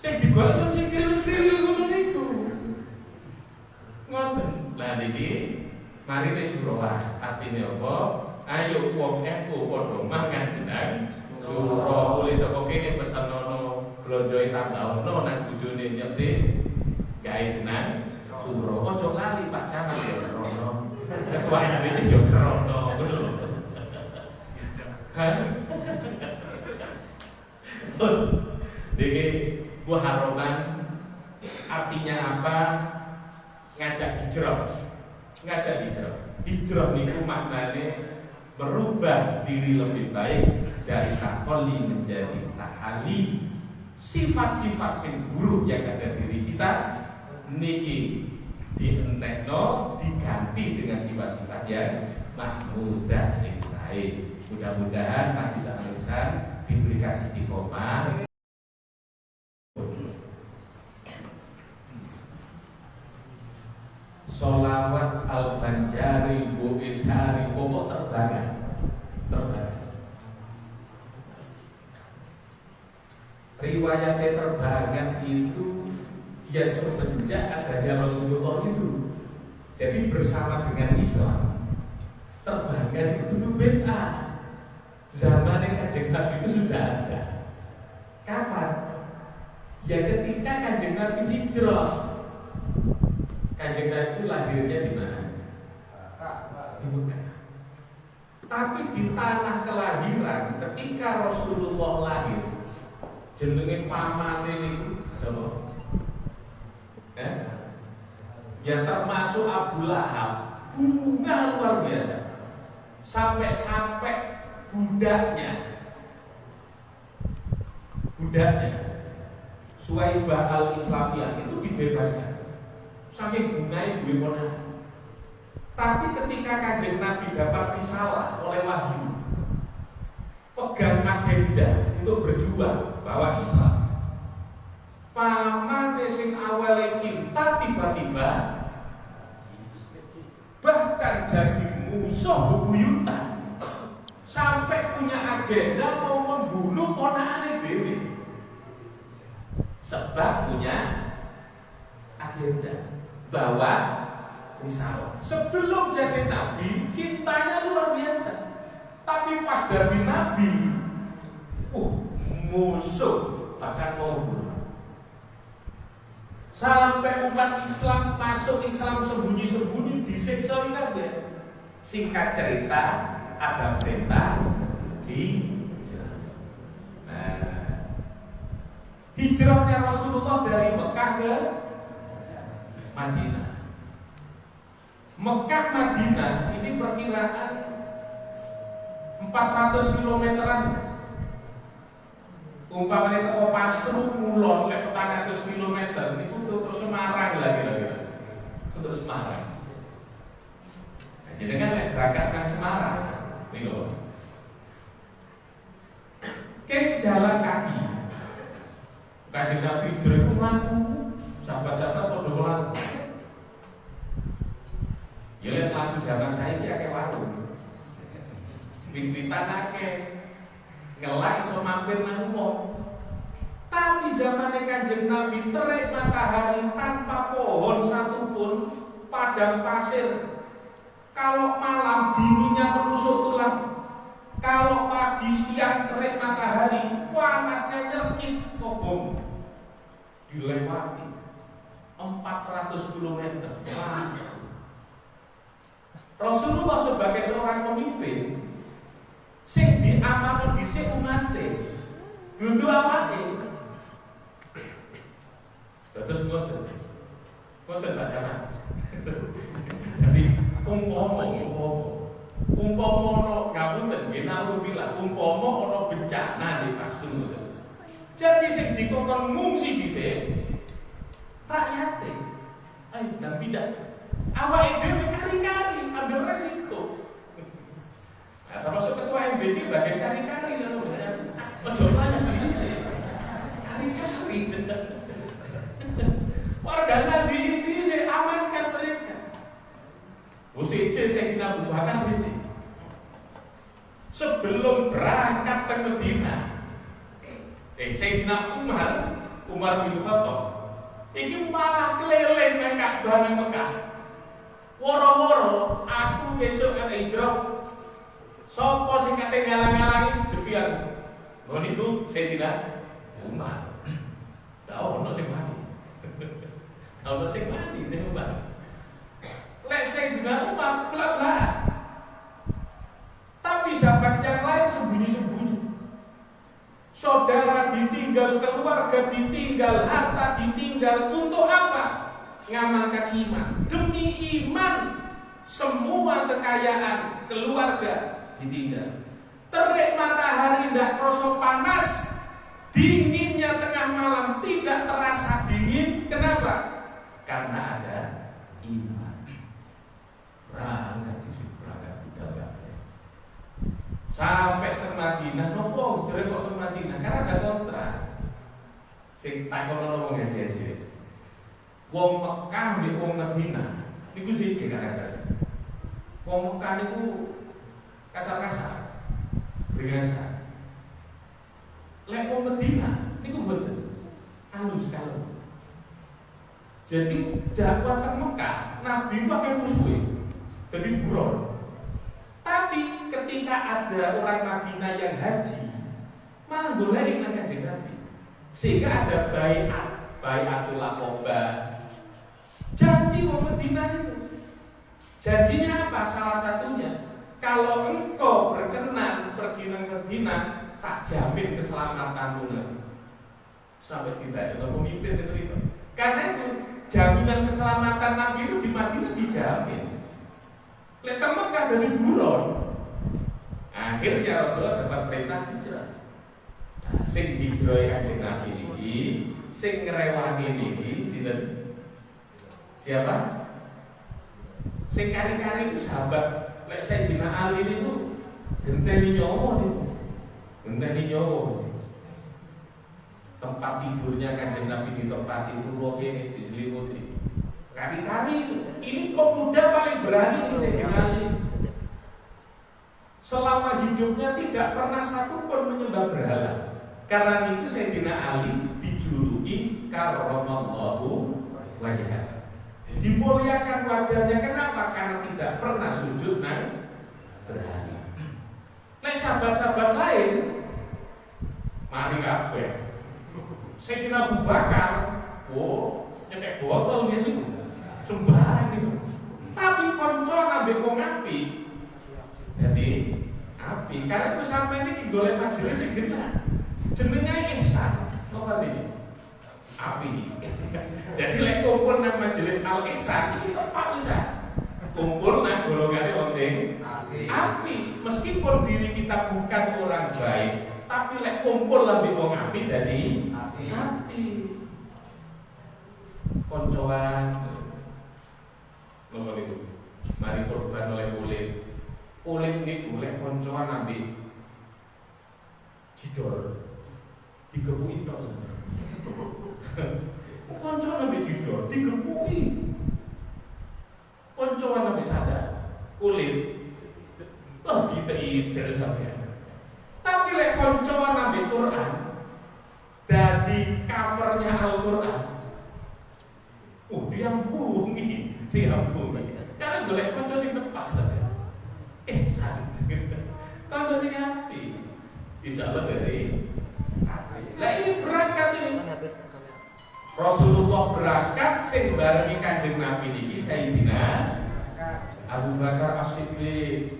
Sing digolek yo sing kriwil-kriwil ngono niku. Ngoten. Lah niki mari wis surah. Artine apa? Ayo wong eko padha mangan jeneng surah. Oleh teko kene pesanono blonjoe tambahono nang bojone nyepti gawe jeneng surah. Ojo lali Pak Camat yo rono. Kewayahe iki yo rono ngono lho. Jadi gua haroman artinya apa? Ngajak hijrah. Hijrah niku maknane merubah diri lebih baik dari takholi menjadi tahali. Sifat-sifat sing buruk yang ada diri kita niki dientekno diganti dengan sifat-sifat yang mahmudah sing sae. Mudah-mudahan Haji Sa'alisan diberikan istiqomah. Sholawat al-Banjari Bu Ishari pokok terbangan. Riwayatnya terbangan itu ya semenjak adanya Rasulullah itu. Jadi bersama dengan Islam terbangan itu tuh bid'ah. Zaman yang Kanjeng Nabi itu sudah ada. Kapan? Ya ketika Kanjeng Nabi hijrah. Kanjeng Nabi itu lahirnya di mana? Di Mekah. Tapi di tanah kelahiran ketika Rasulullah lahir, jenenge pamane niku sapa? Ya termasuk Abu Lahab. Bunga luar biasa. Sampai budaknya Suwaibah al-Islamiyah itu dibebaskan. Saking bungai duwe ponakan. Tapi ketika Kanjeng Nabi dapat risalah oleh wahyu, pegang agenda untuk berjuang bawa Islam. Paman sing awalnya cinta tiba-tiba bahkan jadi musuh bebuyutan. Sampai punya agenda mau membunuh ponakane dhewe. Sebab punya agenda bawa risalah. Sebelum jadi nabi, cintanya luar biasa. Tapi pas jadi nabi, musuh bahkan mau bunuh. Sampai umat Islam masuk Islam sembunyi-sembunyi disiksa kabeh. Singkat cerita, ada perintah hijrah. Nah, hijrahnya Rasulullah dari Mekah ke Madinah. Mekah Madinah ini perkiraan 400 kilometeran. Umpamanya teko Pasru mulon lek 400 km niku untuk Semarang lah kira-kira. Untuk Semarang. Nah, jadi kan lek berangkat kan Semarang niku. Ke jalan kaki. Kanjeng Nabi jero mlaku, sahabat-sahabat padha mlaku. Ya lek mlaku zaman saiki akeh warung. Wit-witan akeh. Ngelak iso mampir nang wong. Tapi zamannya Kanjeng Nabi terik matahari tanpa pohon satupun, padang pasir. Kalau malam dinginnya menusuk tulang. Kalau pagi siang terik matahari, panasnya nyelkit kobong. Dilewati 400 km. Rasulullah sebagai seorang pemimpin sing diamankan dhisik umate. Dudu awake. Terus ngoten bacaan. Jadi umpama ngapunten nggih naudzubillah umpama ana bencana di Pasung ngoten. Jadi sing dikongkon ngungsi dhisik rakyate. Ayo dan pindah. Awake dhewe kari-kari ambil resiko. Nah, termasuk ketua MBC bagian kari-kari kan ojo banyak ini sih. Kari-kari. Warga Nabi ini saya amankan mereka. UCC saya kena buahkan UCC. Sebelum berangkat ke Medina, Sayyidina Umar bin Khattab, ini malah keliling nang Ka'bah nang Mekah. Woro-woro aku besok ada hijrah. Sopo sing kate ngalang-alangi depian. Ngono itu Sayyidina Umar. Tahu ono sing mati. Ono sing mati Sayyidina Umar. Lek Sayyidina Umar belak-belak. Tapi sahabat yang lain sembunyi-sembunyi. Saudara ditinggal, keluarga ditinggal, harta ditinggal untuk apa? Ngamalkan iman. Demi iman semua kekayaan keluarga ditinggal. Terik matahari tidak terasa panas, dinginnya tengah malam tidak terasa dingin. Kenapa? Karena ada iman. Berangkat budaya. Sampai ke Madinah, nopo jare kok ke Madinah? Karena ada kontrak. Sing takono wong haji-haji. Wong Mekah mbek wong Madinah niku siji karakter. Wong Mekah niku kasar-kasar. Biasa. Lek wong Madinah niku mboten halus kalau. Jadi dakwah teng Mekah Nabi pakai musuhe. Jadi buron. Tapi ketika ada orang Madinah yang haji, malah boleh nang Kanjeng Nabi. Sehingga ada bai'atul aqabah. Janji wong Madinah itu. Janjinya apa? Salah satunya, kalau engkau berkenan pergi nang Madinah, tak jamin keselamatanmu nanti. Sampai tidak ada pemimpin itu. Karena itu jaminan keselamatan Nabi itu di Madinah dijamin. Lek Mekah dari buron. Akhirnya Rasulullah dapat perintah hijrah. Nah, sing hijrah Kanjeng Nabi ini, sing ngrewangi ini sinten? Siapa? Sing kari-kari itu sahabat. Lek Sayyidina Ali itu genteni nyawa niku. Genteni nyawa. Tempat tidurnya Kanjeng Nabi di tempat itu loh ini diselimuti. Kari-kari ini pemuda paling berani ini Sayyidina Ali. Selama hidupnya tidak pernah satu pun menyembah berhala. Karena itu Sayyidina Ali dijuluki karramallahu wajhah. Dimuliakan wajahnya. Kenapa? Karena tidak pernah sujud nang berhala. Nah sahabat-sahabat lain mari kabeh. Sayyidina Abu Bakar, nyekek botol gitu, sembarang gitu. Tapi konco nambah wong api, jadi api. Karena itu sampai ini golek majelis yang genah, jenengnya ihsan, apa ini? Api. Jadi lek kumpul nang majelis al ihsan, ini tepat bisa. Kumpul nang golongane wong sing api. Meskipun diri kita bukan orang baik, tapi lek kumpul lebih wong api dari api. Koncoan nomor itu. Mari korban oleh kulit. Kulit ini boleh koncoan ambil jidor. Digepuki tok. Koncoan ambil jidor, digepuki. Koncoan ambil sadar. Kulit diter sampeyan. Tapi lek koncoan ambil Quran, jadi covernya Al-Quran. Diampuni. Karena golek konco sing tepat sampeyan. Ihsan. Konco sing api. Insyaallah dari api. Lah ini berangkat ini. Rasulullah berangkat sing barengi Kanjeng Nabi niki Sayyidina Abu Bakar As-Siddiq.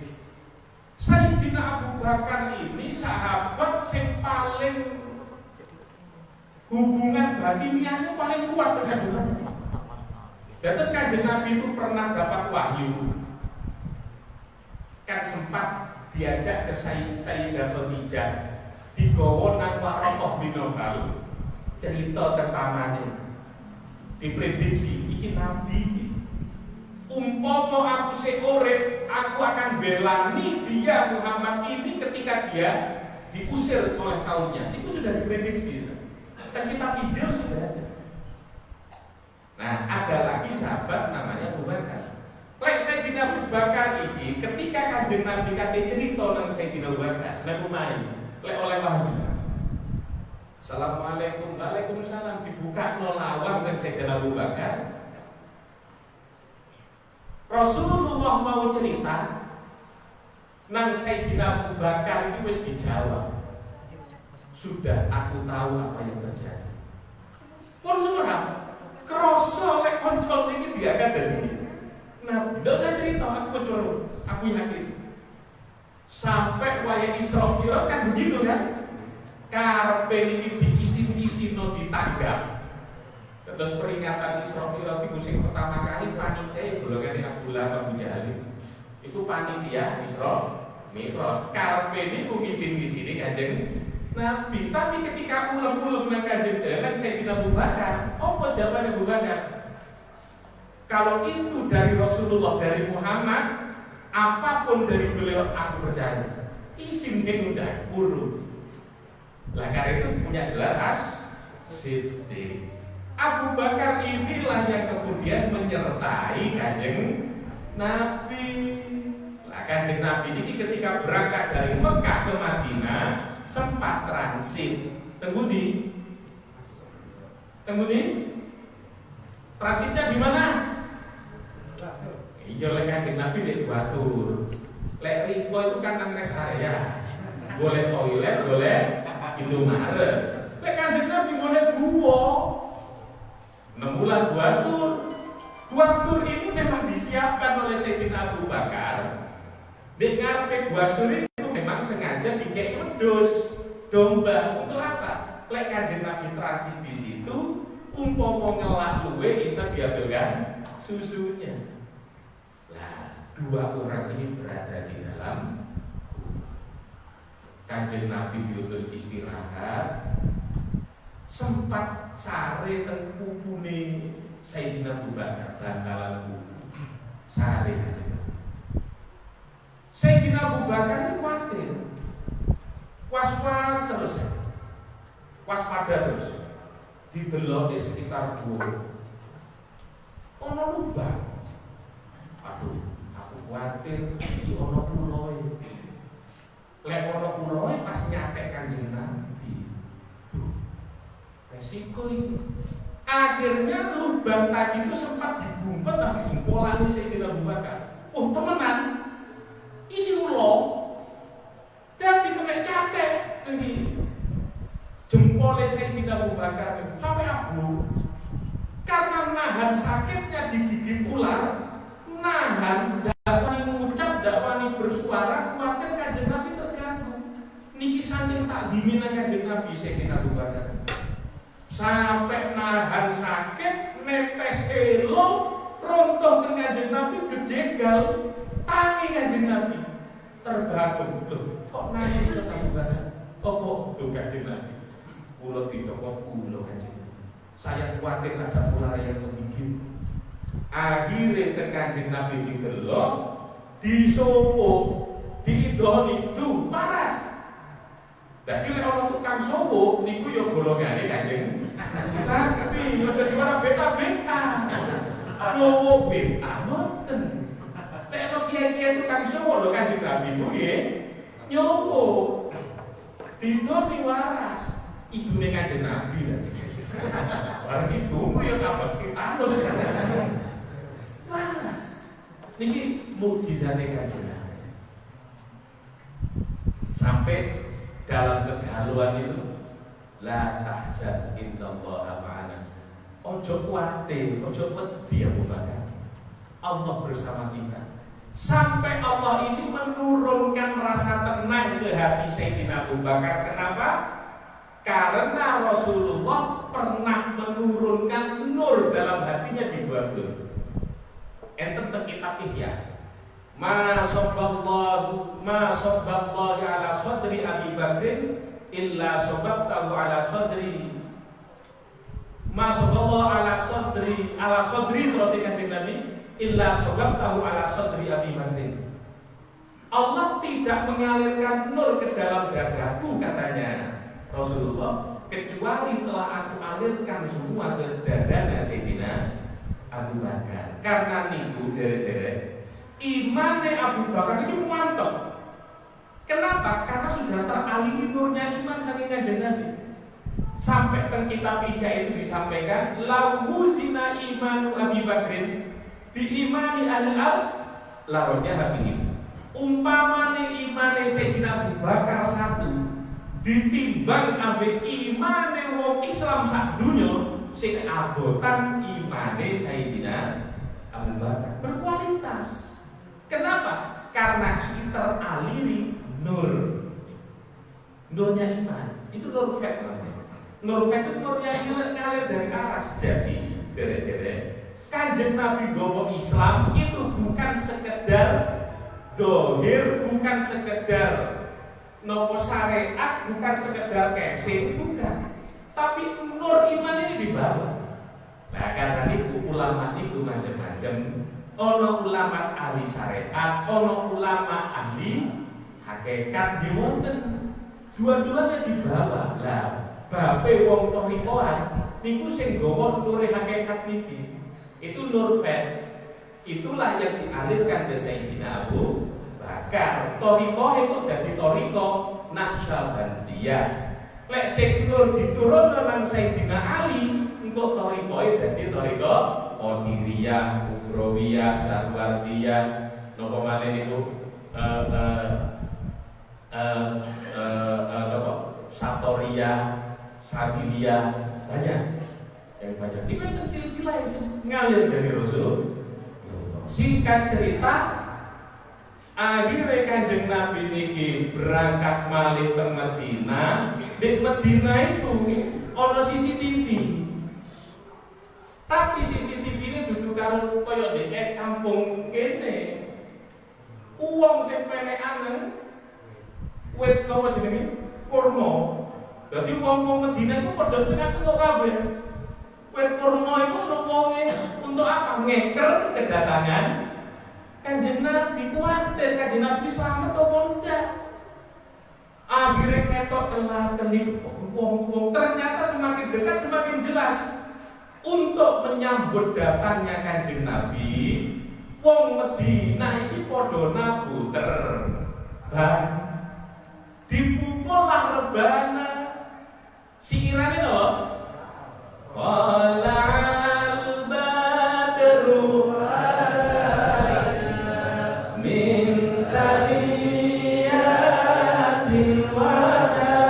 Sayyidina Abu Bakar ini sahabat yang paling hubungan batiniahnya paling kuat dengan Tuhan. Dan terus Kanjeng Nabi itu pernah dapat wahyu, kan sempat diajak ke Sayyidah Khadijah digawa nang Waraqah bin Nawfal cerita tentang diprediksi iki Nabi. Umpama aku seurip, aku akan belani dia Muhammad ini ketika dia diusir oleh kaumnya. Itu sudah diprediksi. Dan kita video sudah ada. Nah, ada lagi sahabat namanya Abu Bakar. Lek Sayyidina Abu Bakar ini ketika Kanjeng Nabi kate cerita nang Sayyidina Abu Bakar, lek umai, lek oleh wahyu. Assalamualaikum, waalaikumsalam, dibuka nolawang dan Sayyidina Abu Bakar. Rasulullah mau cerita nang Sayyidina Abu Bakar itu wis dijawab. Sudah aku tahu apa yang terjadi. Pun seorang kroso lek konsol ini diangkat dari Nabi. Tidak usah cerita, aku suruh, aku yakin. Sampai wayang Isra Mi'raj kan begitu kan? Karepe ini diisi-isi no ditanggap. Terus peringatan Isra Mi'raj itu sing pertama kali panitia golongan Abu Lahab Abu Jahal. Itu panitia Isra Mi'raj. Karepe ini ngisi-ngisi Kanjeng Nabi. Tapi ketika ulang-ulang nang Kanjeng Nabi Sayyidina Abu Bakar, apa jawaban Abu Bakar? Kalau itu dari Rasulullah, dari Muhammad, apapun dari beliau aku percaya. Isimnya udah buruk. Lah karena itu punya gelar As-Siddiq. Abu Bakar inilah yang kemudian menyertai Kanjeng Nabi. Lah Kanjeng Nabi ini ketika berangkat dari Mekah ke Madinah sempat transit. Tunggu di transitnya di mana? Iya, lek Kanjeng Nabi di Batur. Lek Riko itu kan nang rest area. Boleh toilet, boleh Indomaret. Lek Kanjeng Nabi boleh gua. 6 bulan Batur. Batur ini memang disiapkan oleh Sayyidina Abu Bakar. Di ngarepe Batur itu memang sengaja dikei wedhus domba. Untuk apa? Lek Kanjeng Nabi transit di situ, umpama ngelak luwe bisa diambilkan susunya. Nah, 2 orang ini berada di dalam Kanjeng Nabi diutus istirahat, sempat sare teng pupune Sayyidina Abu Bakar bantalan pupu. Sare Kanjeng Nabi. Sayyidina Abu Bakar ini khawatir. Was-was terus ya. Waspada terus. Didelok di sekitar gua. Ono lubang. Aduh, aku khawatir iki ono puloe. Lek ono puloe pas nyampe Kanjeng Nabi. Resiko itu. Akhirnya lubang tadi itu sempat dibumpet tapi jempolan Sayyidina Abu Bakar. Oh, temenan. Isi ulo. Dan dikena catek lagi. oleh Sayyidina Abu Bakar sampai abu. Karena nahan sakitnya digigit ular, nahan dakwani ngucap, dakwani bersuara, khawatir Kanjeng Nabi terganggu. Niki saking tak dimina Kanjeng Nabi Sayyidina Abu Bakar. Sampai nahan sakit, nepes elo, rontoh ke Kanjeng Nabi, gejegal, tangi Kanjeng Nabi. Terbangun, kok nangis ke Abu Bakar? Kok Kanjeng Nabi? Pulau dicopot pulau Kanjeng. Saya khawatir ada ular yang menggigit. Akhirnya Kanjeng Nabi digelok, disopo, diidoni itu paras. Jadi orang tukang sopo, niku yo golongane Kanjeng. Tapi ojo diwara beta-beta. Sopo beta mboten. Nek ana kiai-kiai tukang sopo lho Kanjeng Nabi ku nggih nyopo. Didoni waras. Ibune Kanjeng Nabi lho. Barang itu ya dapat kita harus waras. Niki mukjizate Kanjeng Nabi. Sampai dalam kegaluan itu la tahzan innallaha ma'ana. Ojo kuatir, ojo wedi Abu Bakar. Allah bersama kita. Sampai Allah ini menurunkan rasa tenang ke hati Sayyidina Abu Bakar. Kenapa? Karena Rasulullah pernah menurunkan nur dalam hatinya di Badr. Enten kitab Ihya. Ma sabballahu ala sadri Abi Bakrin illa sababtahu ala sadri. Ma sabballahu ala sadri terus Kanjeng Nabi illa sababtahu ala sadri Abi Bakrin. Allah tidak mengalirkan nur ke dalam dadaku katanya Rasulullah, kecuali telah aku alirkan semua ke dadanya Sayyidina Abu Bakar. Karena niku derek-derek imannya Abu Bakar itu mantap. Kenapa? Karena sudah teraliri nurnya iman saking Kanjeng Nabi. Sampai teng kitab Ihya itu disampaikan, lau zina imanu Abi Bakrin bi imani al-al la rojaha bihi. Umpamane imane Sayyidina Abu Bakar satu ditimbang ambek imane wong Islam sak dunya, sing abotan imane Sayyidina Abu Bakar berkualitas. Kenapa? Karena ini teraliri nurnya iman. Itu nur fat. Nur fat itu nurnya ngalir dari aras. Jadi derek-derek Kanjeng Nabi gowo Islam itu bukan sekedar dohir, bukan sekedar nopo syariat, bukan sekedar casing, bukan. Tapi nur iman ini dibawa. Nah karena itu ulama itu macam-macam. Ono ulama ahli syariat, ono ulama ahli hakikat diwonten. Dua-duanya dibawa. Lah, babe wong torikoan niku sing gawa nur hakikat niki. Itu nur fat. Itulah yang dialirkan ke Sayyidina Abu Bakar. Toriko itu dari toriko Naqsyabandiyah. Lek sing nur diturunkan nang Sayyidina Ali, engko toriko itu dari toriko Qadiriyah, Kubrawiyah, Sarwardiyah, nopo maneh niku Satoriyah, Sadiliyah, banyak. Yang banyak ini kan silsilah yang ngalir dari Rasul. Singkat cerita, akhirnya Kanjeng Nabi niki berangkat malih ke Madinah. Di Madinah itu ono CCTV. Tapi CCTV ini duduk karo kaya dek kampung kene. Uang sing penekan wit apa jenenge? Kurma. Dadi wong-wong Madinah iku padha tenan kok kabeh. Wit kurma iku wonge untuk apa? Ngeker kedatangan Kanjeng Nabi. Kuwatir Kanjeng Nabi selamat apa enggak? Akhirnya ketok kelap-kelip wong-wong, ternyata semakin dekat semakin jelas. Untuk menyambut datangnya Kanjeng Nabi, wong Madinah iki padha nabu terbang. Dipukullah rebana. Sikirane lho. Qala'al badru min taliyatil wada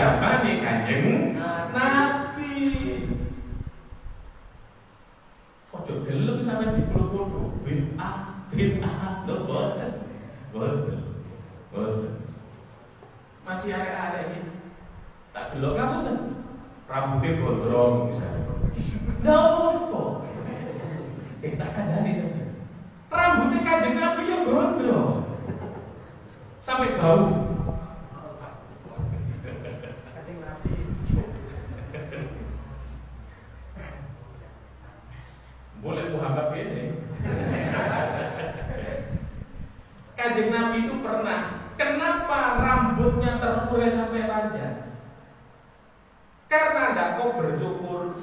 zaman Kanjeng Nabi. Ojo gelem sampe dipeluk-peluk bid'ah lho boten. Masih arek-arek iki. Tak delok kamu ten. Rambutnya gondrong misalnya. Ndak apa-apa. Tak kandhani sampe. Rambutnya Kanjeng Nabi yo gondrong. Sampai bau. Boleh Muhammad ini. Kanjeng Nabi itu pernah. Kenapa rambutnya terurai sampai panjang? Karena ndak kok bercukur.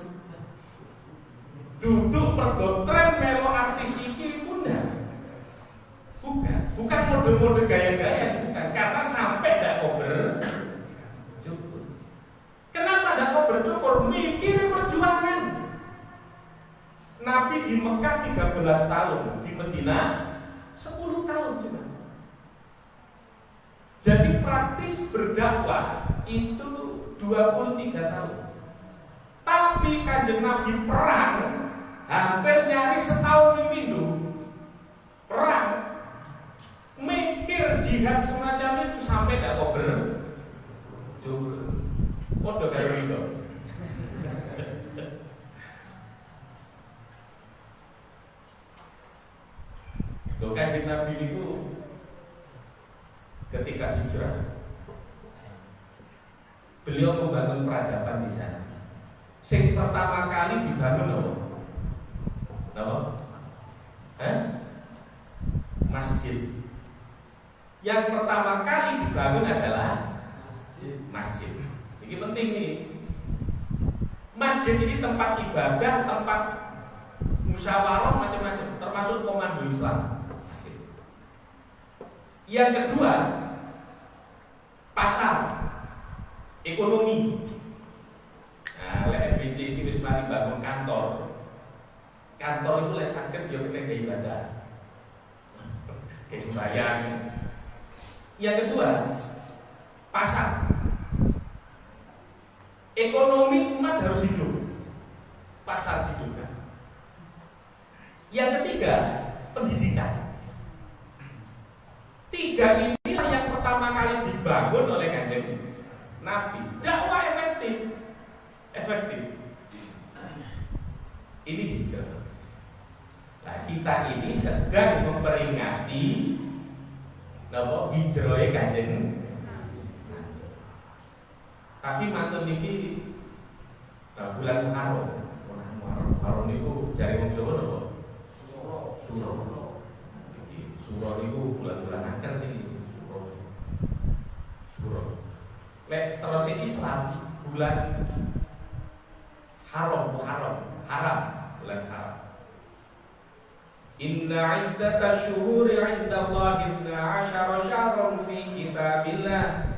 Duduk mergo tren melo artis iki undang. Bukan mode-mode gaya-gaya, bukan. Karena sampai ndak kok bercukur. Kenapa ndak kok bercukur? Mikir perjuangan. Nabi di Mekah 13 tahun, di Medina 10 tahun juga. Jadi praktis berdakwah itu 23 tahun. Tapi Kanjeng Nabi perang hampir nyaris setahun minggu. Perang mikir jihad semacam itu sampai gak kok bercukur. Podo karo itu. Kanjeng Nabi itu ketika hijrah, beliau membangun peradaban di sana. Sing pertama kali dibangun apa? Masjid. Yang pertama kali dibangun adalah masjid. Ini penting nih. Masjid ini tempat ibadah, tempat musyawarah macam-macam, termasuk komando Islam. Yang kedua, pasar, ekonomi. Nah, LBC ini wis mari bangun kantor. Kantor itu lek saged yo kena ibadah. Kesembayang. Yang kedua, pasar. Ekonomi umat harus hidup. Pasar hidupkan. Yang ketiga, pendidikan. Tiga inilah yang pertama kali dibangun oleh Kanjeng Nabi. Dakwah efektif. Ini hijrah. Nah, kita ini sedang memperingati hijrahnya Kanjeng Nabi. Tapi mantun niki bulan Muharram niku jare wong Jawa napa? Suro itu bulan-bulan akhir ini. Suro. Lek terus Islam bulan haram, bulan haram. Inna iddatash shuhuri 'inda Allahi 12 syahran fi kitabillah.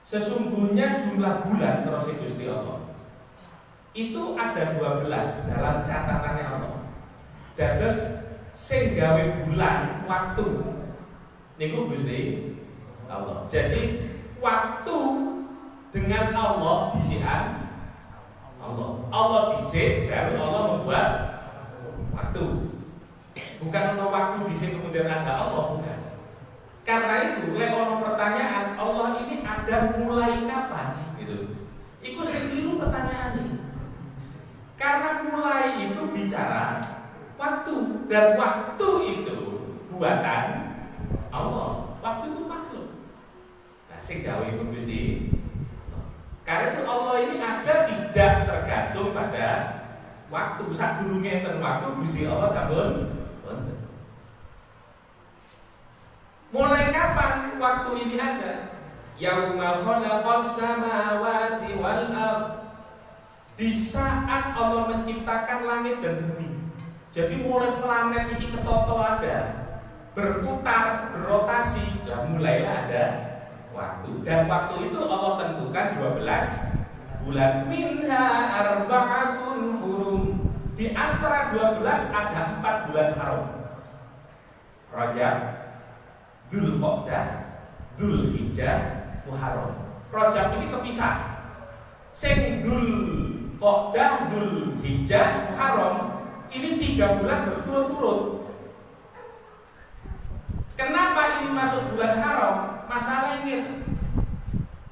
Sesungguhnya jumlah bulan terus Gusti Allah itu ada 12 dalam catatannya Allah. Dados sing gawe bulan waktu niku Gusti Allah. Jadi waktu dengan Allah disian Allah dhisik baru Allah membuat waktu. Bukan ono waktu dhisik kemudian ada Allah, bukan. Karena itu lek ono pertanyaan Allah ini ada mulai kapan gitu. Iku sing keliru pertanyaan ini. Karena mulai itu bicara waktu, dan waktu itu buatan Allah. Waktu itu makhluk. Nah, sing gawe itu Gusti. Karena itu Allah ini ada tidak tergantung pada waktu. Sadurunge enten waktu Gusti Allah sampun. Mulai kapan waktu ini ada? Yauma khalaqas samawati wal ardh. Di saat Allah menciptakan langit dan bumi. Jadi mulai planet ini ketoto ada, berputar, berotasi, dan mulailah ada waktu. Dan waktu itu Allah tentukan 12 bulan. Minha arba'atun hurum. Di antara 12 ada 4 bulan haram. Rajab, Dzulqa'dah, Dzulhijjah, Muharram. Rajab ini kepisah. Sing Dzul Qa'dah, Dzul Hijjah, Muharram ini 3 bulan berturut-turut. Kenapa ini masuk bulan haram? Masalah ini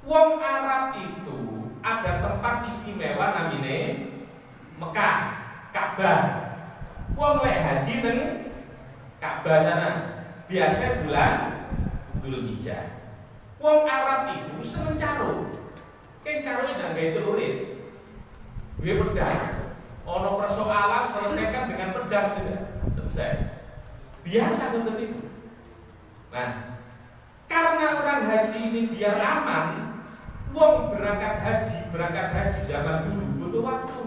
wong Arab itu ada tempat istimewa namanya Mekah, Ka'bah. Wong lek haji teng Ka'bah sana biasa bulan Dzulhijjah. Wong Arab itu seneng caro. Kan carone ndak gawe celurit. Duwe pedang. Ono persoalan selesaikan dengan pedang tidak selesai. Biasa ngoten itu. Nah, karena orang haji ini biar aman, wong berangkat haji zaman dulu butuh waktu.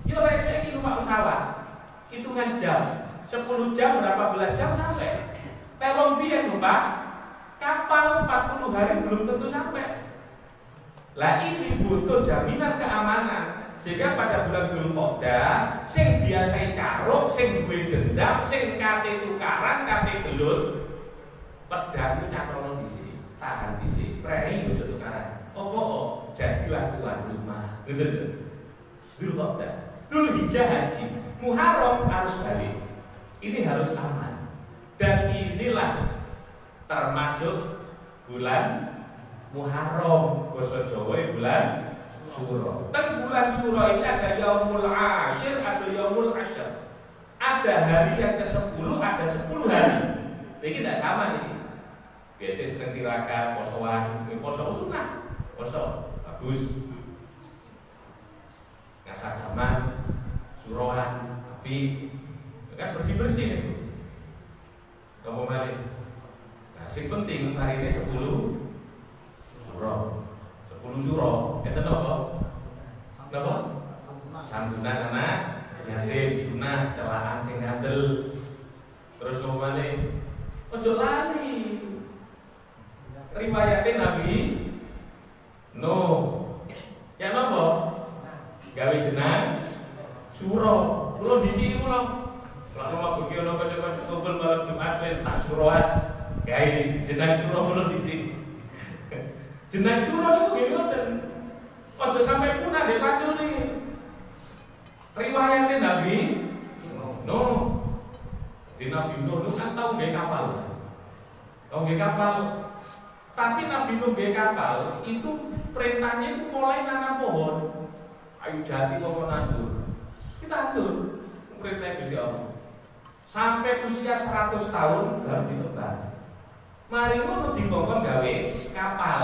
Yo lek saiki numpak pesawat, hitungan jam, 10 jam berapa belas jam sampai. Wong biyen numpak kapal 40 hari belum tentu sampai. Lah ini butuh jaminan keamanan. Sehingga pada bulan Dzulqa'dah sing biasa caruk, sing duwe dendam, sing kate tukaran, kate gelut, pedang cakrono dhisik, tahan dhisik, prei ojo tukaran. Apa jadilah tuan rumah. Gitu lho. Dzulqa'dah, Dzulhijjah haji, Muharram harus balik. Ini harus aman. Dan inilah termasuk bulan Muharram, basa Jawa bulan Syuro. Dan bulan Syuro ini ada Yaumul Ashir, ada Yaumul Ashar. Ada hari yang ke-10, ada 10 hari. Ini tidak sama ini. Biasanya sedang tirakat, posoan, poso sunnah, poso bagus. Ngasagaman, surohan, tapi kan bersih-bersih itu. Kamu balik. Nah, yang penting hari ini 10 Syuro. 10 Syuro, itu apa? Apa? Santunan anak yatim, sunah, celaan sing ngandel. Terus kamu balik. Ojo lali. Riwayatnya Nabi Nuh. Ya napa? Gawe jenang Syuro. Kulo disi kulo. Kalau mau pergi ono kanca-kanca kumpul malam Jumat tak suroat. Gawe jenang Syuro kulo disi. Jenang Syuro niku nggih ngoten. Aja sampai punah di pasul niki. Riwayatnya Nabi Nuh. Di Nabi Nuh kan tau nggih kapal. Tau nggih kapal. Tapi Nabi Nuh nggih kapal itu perintahnya itu mulai nanam pohon. Kayu jati pohon nandur. Kita nandur. Perintah Gusti Allah. Sampai usia 100 tahun baru ditebang. Mari ngono dikongkon gawe kapal.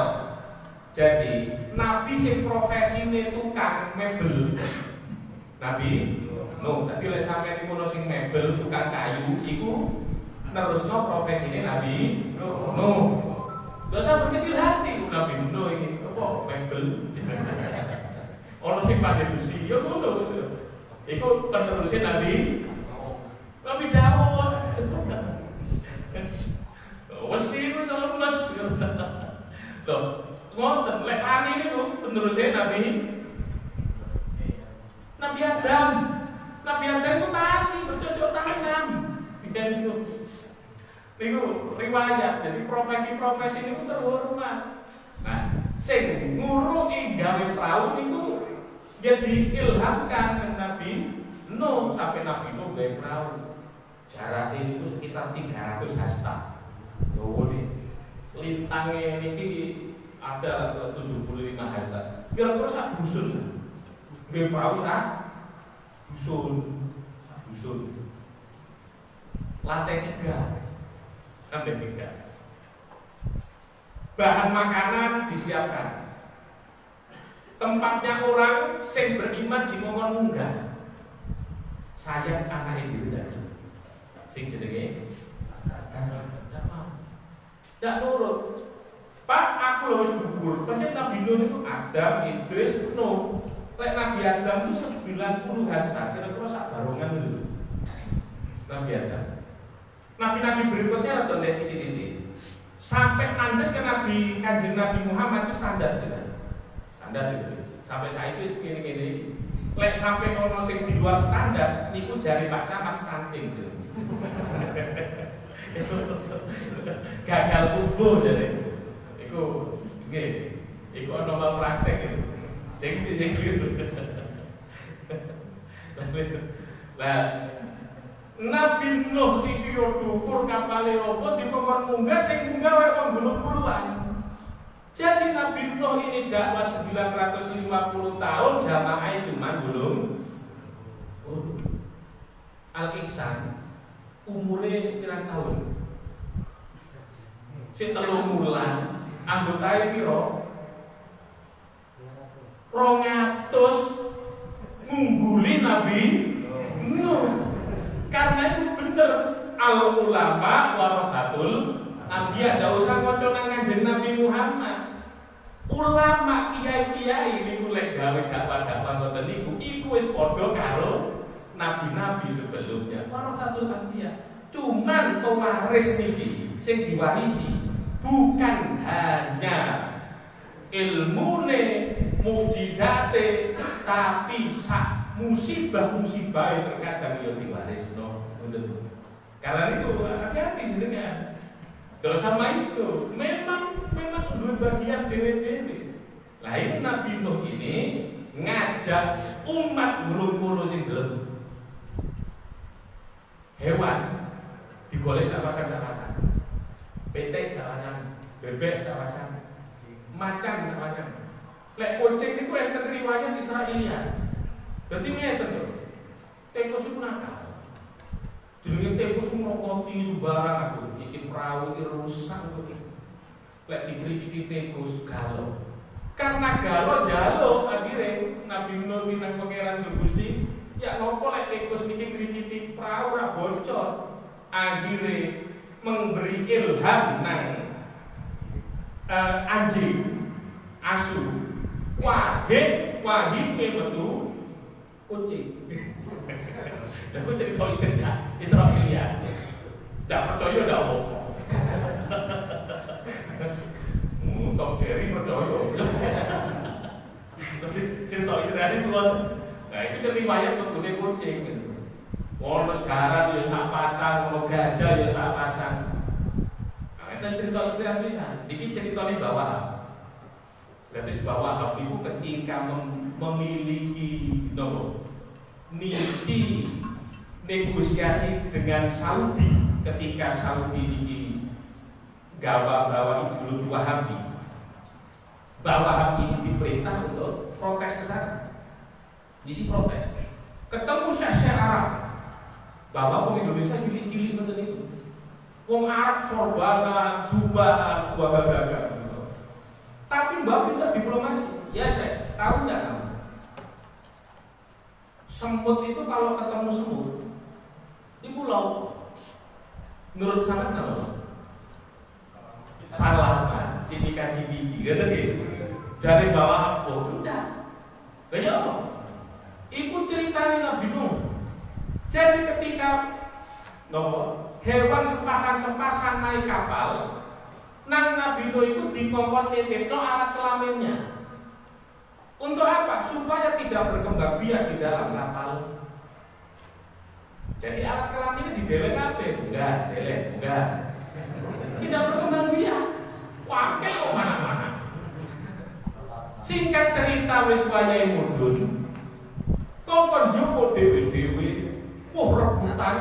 Jadi Nabi sing profesine tukang mebel. Nabi Nuh, dadi lek sampe ngono sing mebel tukang kayu iku nerusno profesine Nabi Nuh. Lha sampe kecil hati Nabi Nuh iki apa mebel. Ono sing pandhe besi ya ngono. Iku penerusé Nabi Daud. Wes iki lemes. Loh, ngoten lek ani niku penerusé Nabi Adam. Nabi Adam itu tani bercocok tanam. Biyen niku riwayat. Jadi profesi-profesi niku terhormat. Nah, sing nguruki gawe perahu niku ya diilhamkan dengan Nabi Nuh sampai Nabi Nuh gawe perahu. Jaraknya itu sekitar 300 hasta. Tuh nih, lintangnya niki ada 75 hasta. Kira-kira sak dusun. Gawe perahu sak dusun. Lantai 3. Lantai 3. Bahan makanan disiapkan. Tempatnya orang sing beriman di ngomong munggah. Saya anak ibu tadi. Sing jenenge ndak nurut. Pak, aku lho wis gugur. Pancen Nabi Nuh itu Adam, Idris, Nuh. Lek Nabi Adam itu 90 hasta, kira-kira sak barongan dulu. Nabi Adam. Nabi-nabi berikutnya rada nek titik-titik. Sampai lanjut ke Kanjeng Nabi Muhammad itu standar sudah. Standar itu. Sampai saya itu segini-gini. Lek sampai ono sing di luar standar, niku jari Pak Camat stunting gitu. Gagal tubuh jadi. Iku Nggih. Iku ana malpraktek ya. Sing keliru. Lah Nabi Nuh iki yo dukur kapale apa dipekon munggah sing munggah wae wong gulung-guluan. Jadi Nabi Nuh ini dakwah 950 tahun jamaahnya cuma gulung. Al-Ihsan umure pirang tahun? Sing 3 wulan, anggotae pira? 200 ngungguli Nabi Nuh. Karena itu bener al ulama warasatul anbiya, gak usah maca nang Kanjeng Nabi Muhammad. Ulama kiai-kiai niku lek gawe dakwah-dakwah ngoten niku iku wis padha karo nabi-nabi sebelumnya. Warasatul anbiya. Cuman pewaris niki sing diwarisi bukan hanya ilmune, mukjizate, tapi sak musibah-musibah terkadang ya diwarisno. Karena itu hati-hati jenengan. Kalau sama itu memang dua bagian dewe-dewe. Lah ini Nabi Nuh ini ngajak umat ngurung-ngurung sing gelem. Hewan digolek sawasan-sawasan. Petek sawasan, bebek sawasan, macan sawasan. Lek kucing niku enten riwayat Israiliyah. Dadi ngeten lho. Tikus iku nakal. Jenenge tikus ngrokoti sembarang aku. Iki perahu iki rusak kok iki. Lek dikrikiti tikus galo. Karena galo jalo akhire Nabi Nuh nang pangeran Gusti, ya nopo lek tikus niki ngrikiti perahu ora bocor. Akhire memberi ilham nang anjing, asu. Wahid metu kucing. Dan aku cerita Israiliyah. Tidak percaya tidak apa-apa. Tom Jerry percaya. Tapi cerita Israiliyah itu kan. Nah itu jadi riwayat mengenai kucing. Ono jaran ya sak pasang, ono gajah ya sak pasang. Nah itu cerita Israiliyah. Ini ceritanya bawah. Berarti bawah itu ketika memiliki misi negosiasi dengan Saudi, ketika Saudi ini bawa ideologi Wahabi, Wahabi ini diperintah untuk protes ke sana, misi protes. Ketemu Syekh Arab, bawa orang Indonesia cilik-cilik betul itu, orang Arab sorbanan, jubahan, gagah-gagah. Tapi Mbak bisa diplomasi, ya Syekh, tahu nggak kamu? Semut itu kalau ketemu semut di pulau, menurut sana apa? Salah Pak, cipika-cipiki, gitu. Dari bawah apa? Udah, kayak apa? Ikut ceritanya Nabi Nuh. Jadi ketika hewan sepasang-sepasang naik kapal, nang Nabi Nuh itu dikongkon nitipno alat kelaminnya. Untuk apa? Supaya tidak berkembang biak di dalam kapal. Jadi alat kelaminnya di delek kabeh, enggak, delek, enggak. Tidak berkembang biak. Wae kok mana-mana. Singkat cerita wis wayahe mudhun. Kongkon jopo dhewe-dhewe, rebutan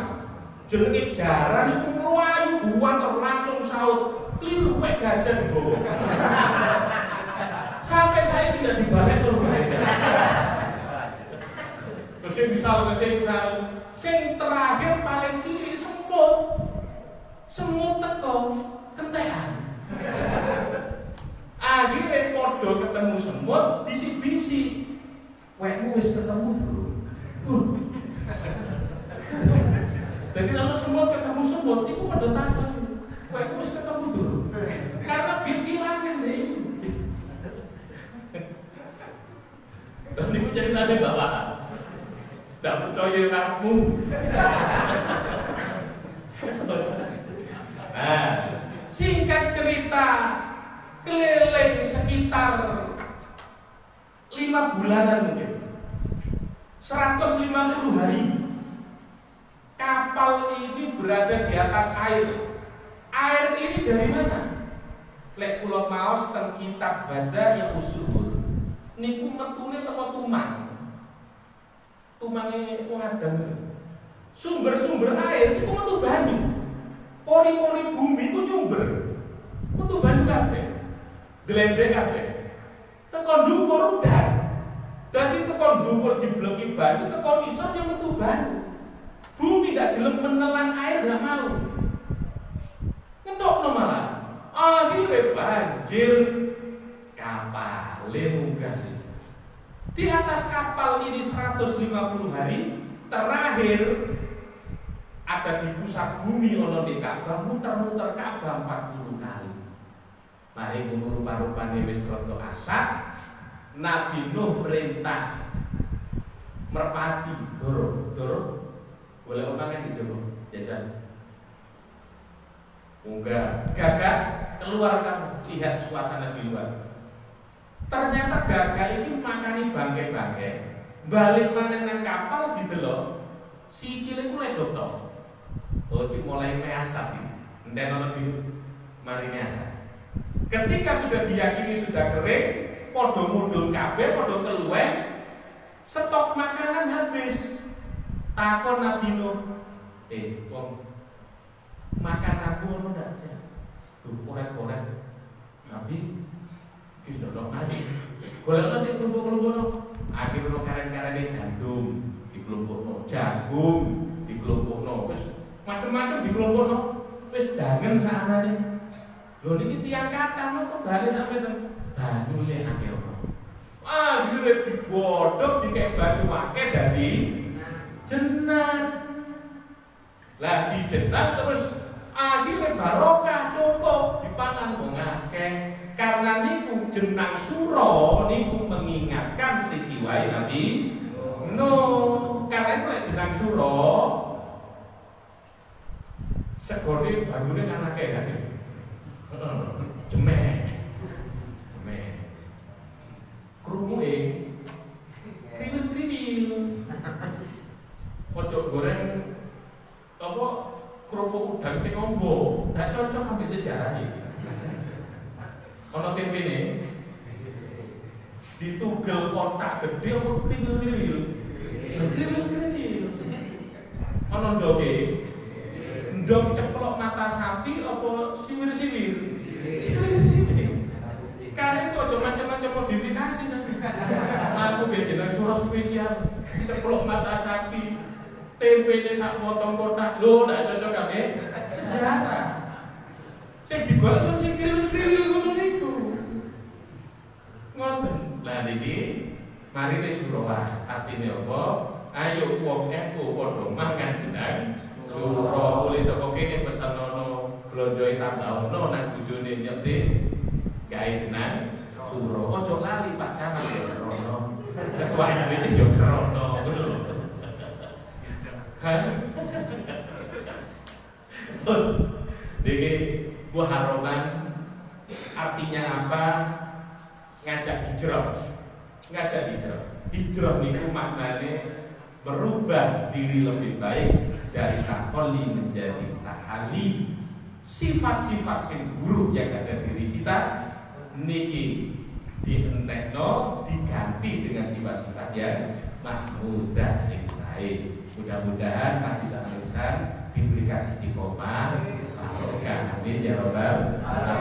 jenenge jaran iku mlayu buanter langsung saut. Keliru mek gajah dibawa. Sampai saya tidak dibalik terus. Terus sing terakhir paling cilik semut teko kentekan. Akhirnya podo ketemu semut bisik-bisik. Wekmu wis ketemu bro. Jadi kalau semut ketemu semut itu pada takut. Wekmu wis ketemu bro. Karena bilangan deh. Dan itu jadi tadi bapak. Tidak percaya kamu. Nah, singkat cerita, keliling sekitar 5 bulanan mungkin, 150 hari. Kapal ini berada di atas air. Air ini dari mana? Lek kula maos teng kitab Bada ya Usul niku metune teko tumang. Tumange wong Adam. Sumber-sumber air iku metu banyu. Pori-pori bumi ku nyumber. Metu banyu kabeh. Glendeng kabeh. Teko dhuwur udan. Dadi teko dhuwur dibloki banyu, teko isor yang metu banyu. Bumi gak gelem menelan air, gak mau. Ngentokno malah. Akhirnya banjir kapal munggah. Di atas kapal ini 150 hari terakhir ada di pusat bumi ono di Ka'bah muter-muter Ka'bah 40 kali. Mari rupa-rupane wis rada asak. Nabi Nuh perintah merpati doro boleh omangnya di doro biasa. Munggah gagak keluar kamu lihat suasana di luar. Ternyata gagak ini makani bangke-bangke. Balik maneh nang kapal didelok, sikile ku ledok to. Oh, iki mulai measap iki. Enten ono biru mari measap. Ketika sudah diyakini sudah kering, padha mundul kabeh, padha keluwen, stok makanan habis. Takon Nabi Nuh, wong makan aku ono ndak ya? Tuh korek-korek. Nabi wis ndok mari. Golekno sing klumpuk-klumpukno. Akhirnya karen-karene gandum dikelompokno, jagung dikelompokno, wis macam-macam dikelompokno. Wis dangen sakjane. Lho niki tiyang kathah kok bali sampe ten banyune akeh apa. Akhire digodhog dikek banyu akeh dadi jenat. Lah dijenat terus akhirnya barokah cukup dipangan wong akeh. Karena niku jenang suro niku mengingatkan peristiwa Nabi Nuh. Karena itu jenang suro segone banyune kan akeh kan. Jemek. Krumuke kriwil-kriwil. Ojo goreng apa kerupuk udang sing ombo, gak cocok ambil sejarah iki. Ono tempene ditugel kotak gede apa kriwil-kriwil. Kriwil-kriwil. Ono ndoke. Ndok ceplok mata sapi apa siwir-siwir. Siwir-siwir. Karek kok macam-macam modifikasi sampe. Aku ge jeneng suara spesial. Ceplok mata sapi. Tempene sak potong kotak. Lho, ndak cocok kabeh. Sejarah. Sing digolek yo sing kriwil-kriwil ngono niku. Ngoten. Lah niki mari wis surawah. Artine apa? Ayo wong eko padha mangan jeneng sura. Oleh teko kene pesanono blonjoe tambahono nang bojone nyete gawe jeneng sura. Aja lali Pak Camat ya Rono. Ketua iki yo Rono ngono lho. Jadi buah haroman artinya apa? Ngajak hijrah. Hijrah niku maknanya berubah diri lebih baik dari takholi menjadi tahali. Sifat-sifat sing buruk yang ada diri kita niki dientekno diganti dengan sifat-sifat yang mahmudah sing sae. Mudah-mudahan majlis al-ihsan diberikan istiqomah. Amin ya rabbal alamin.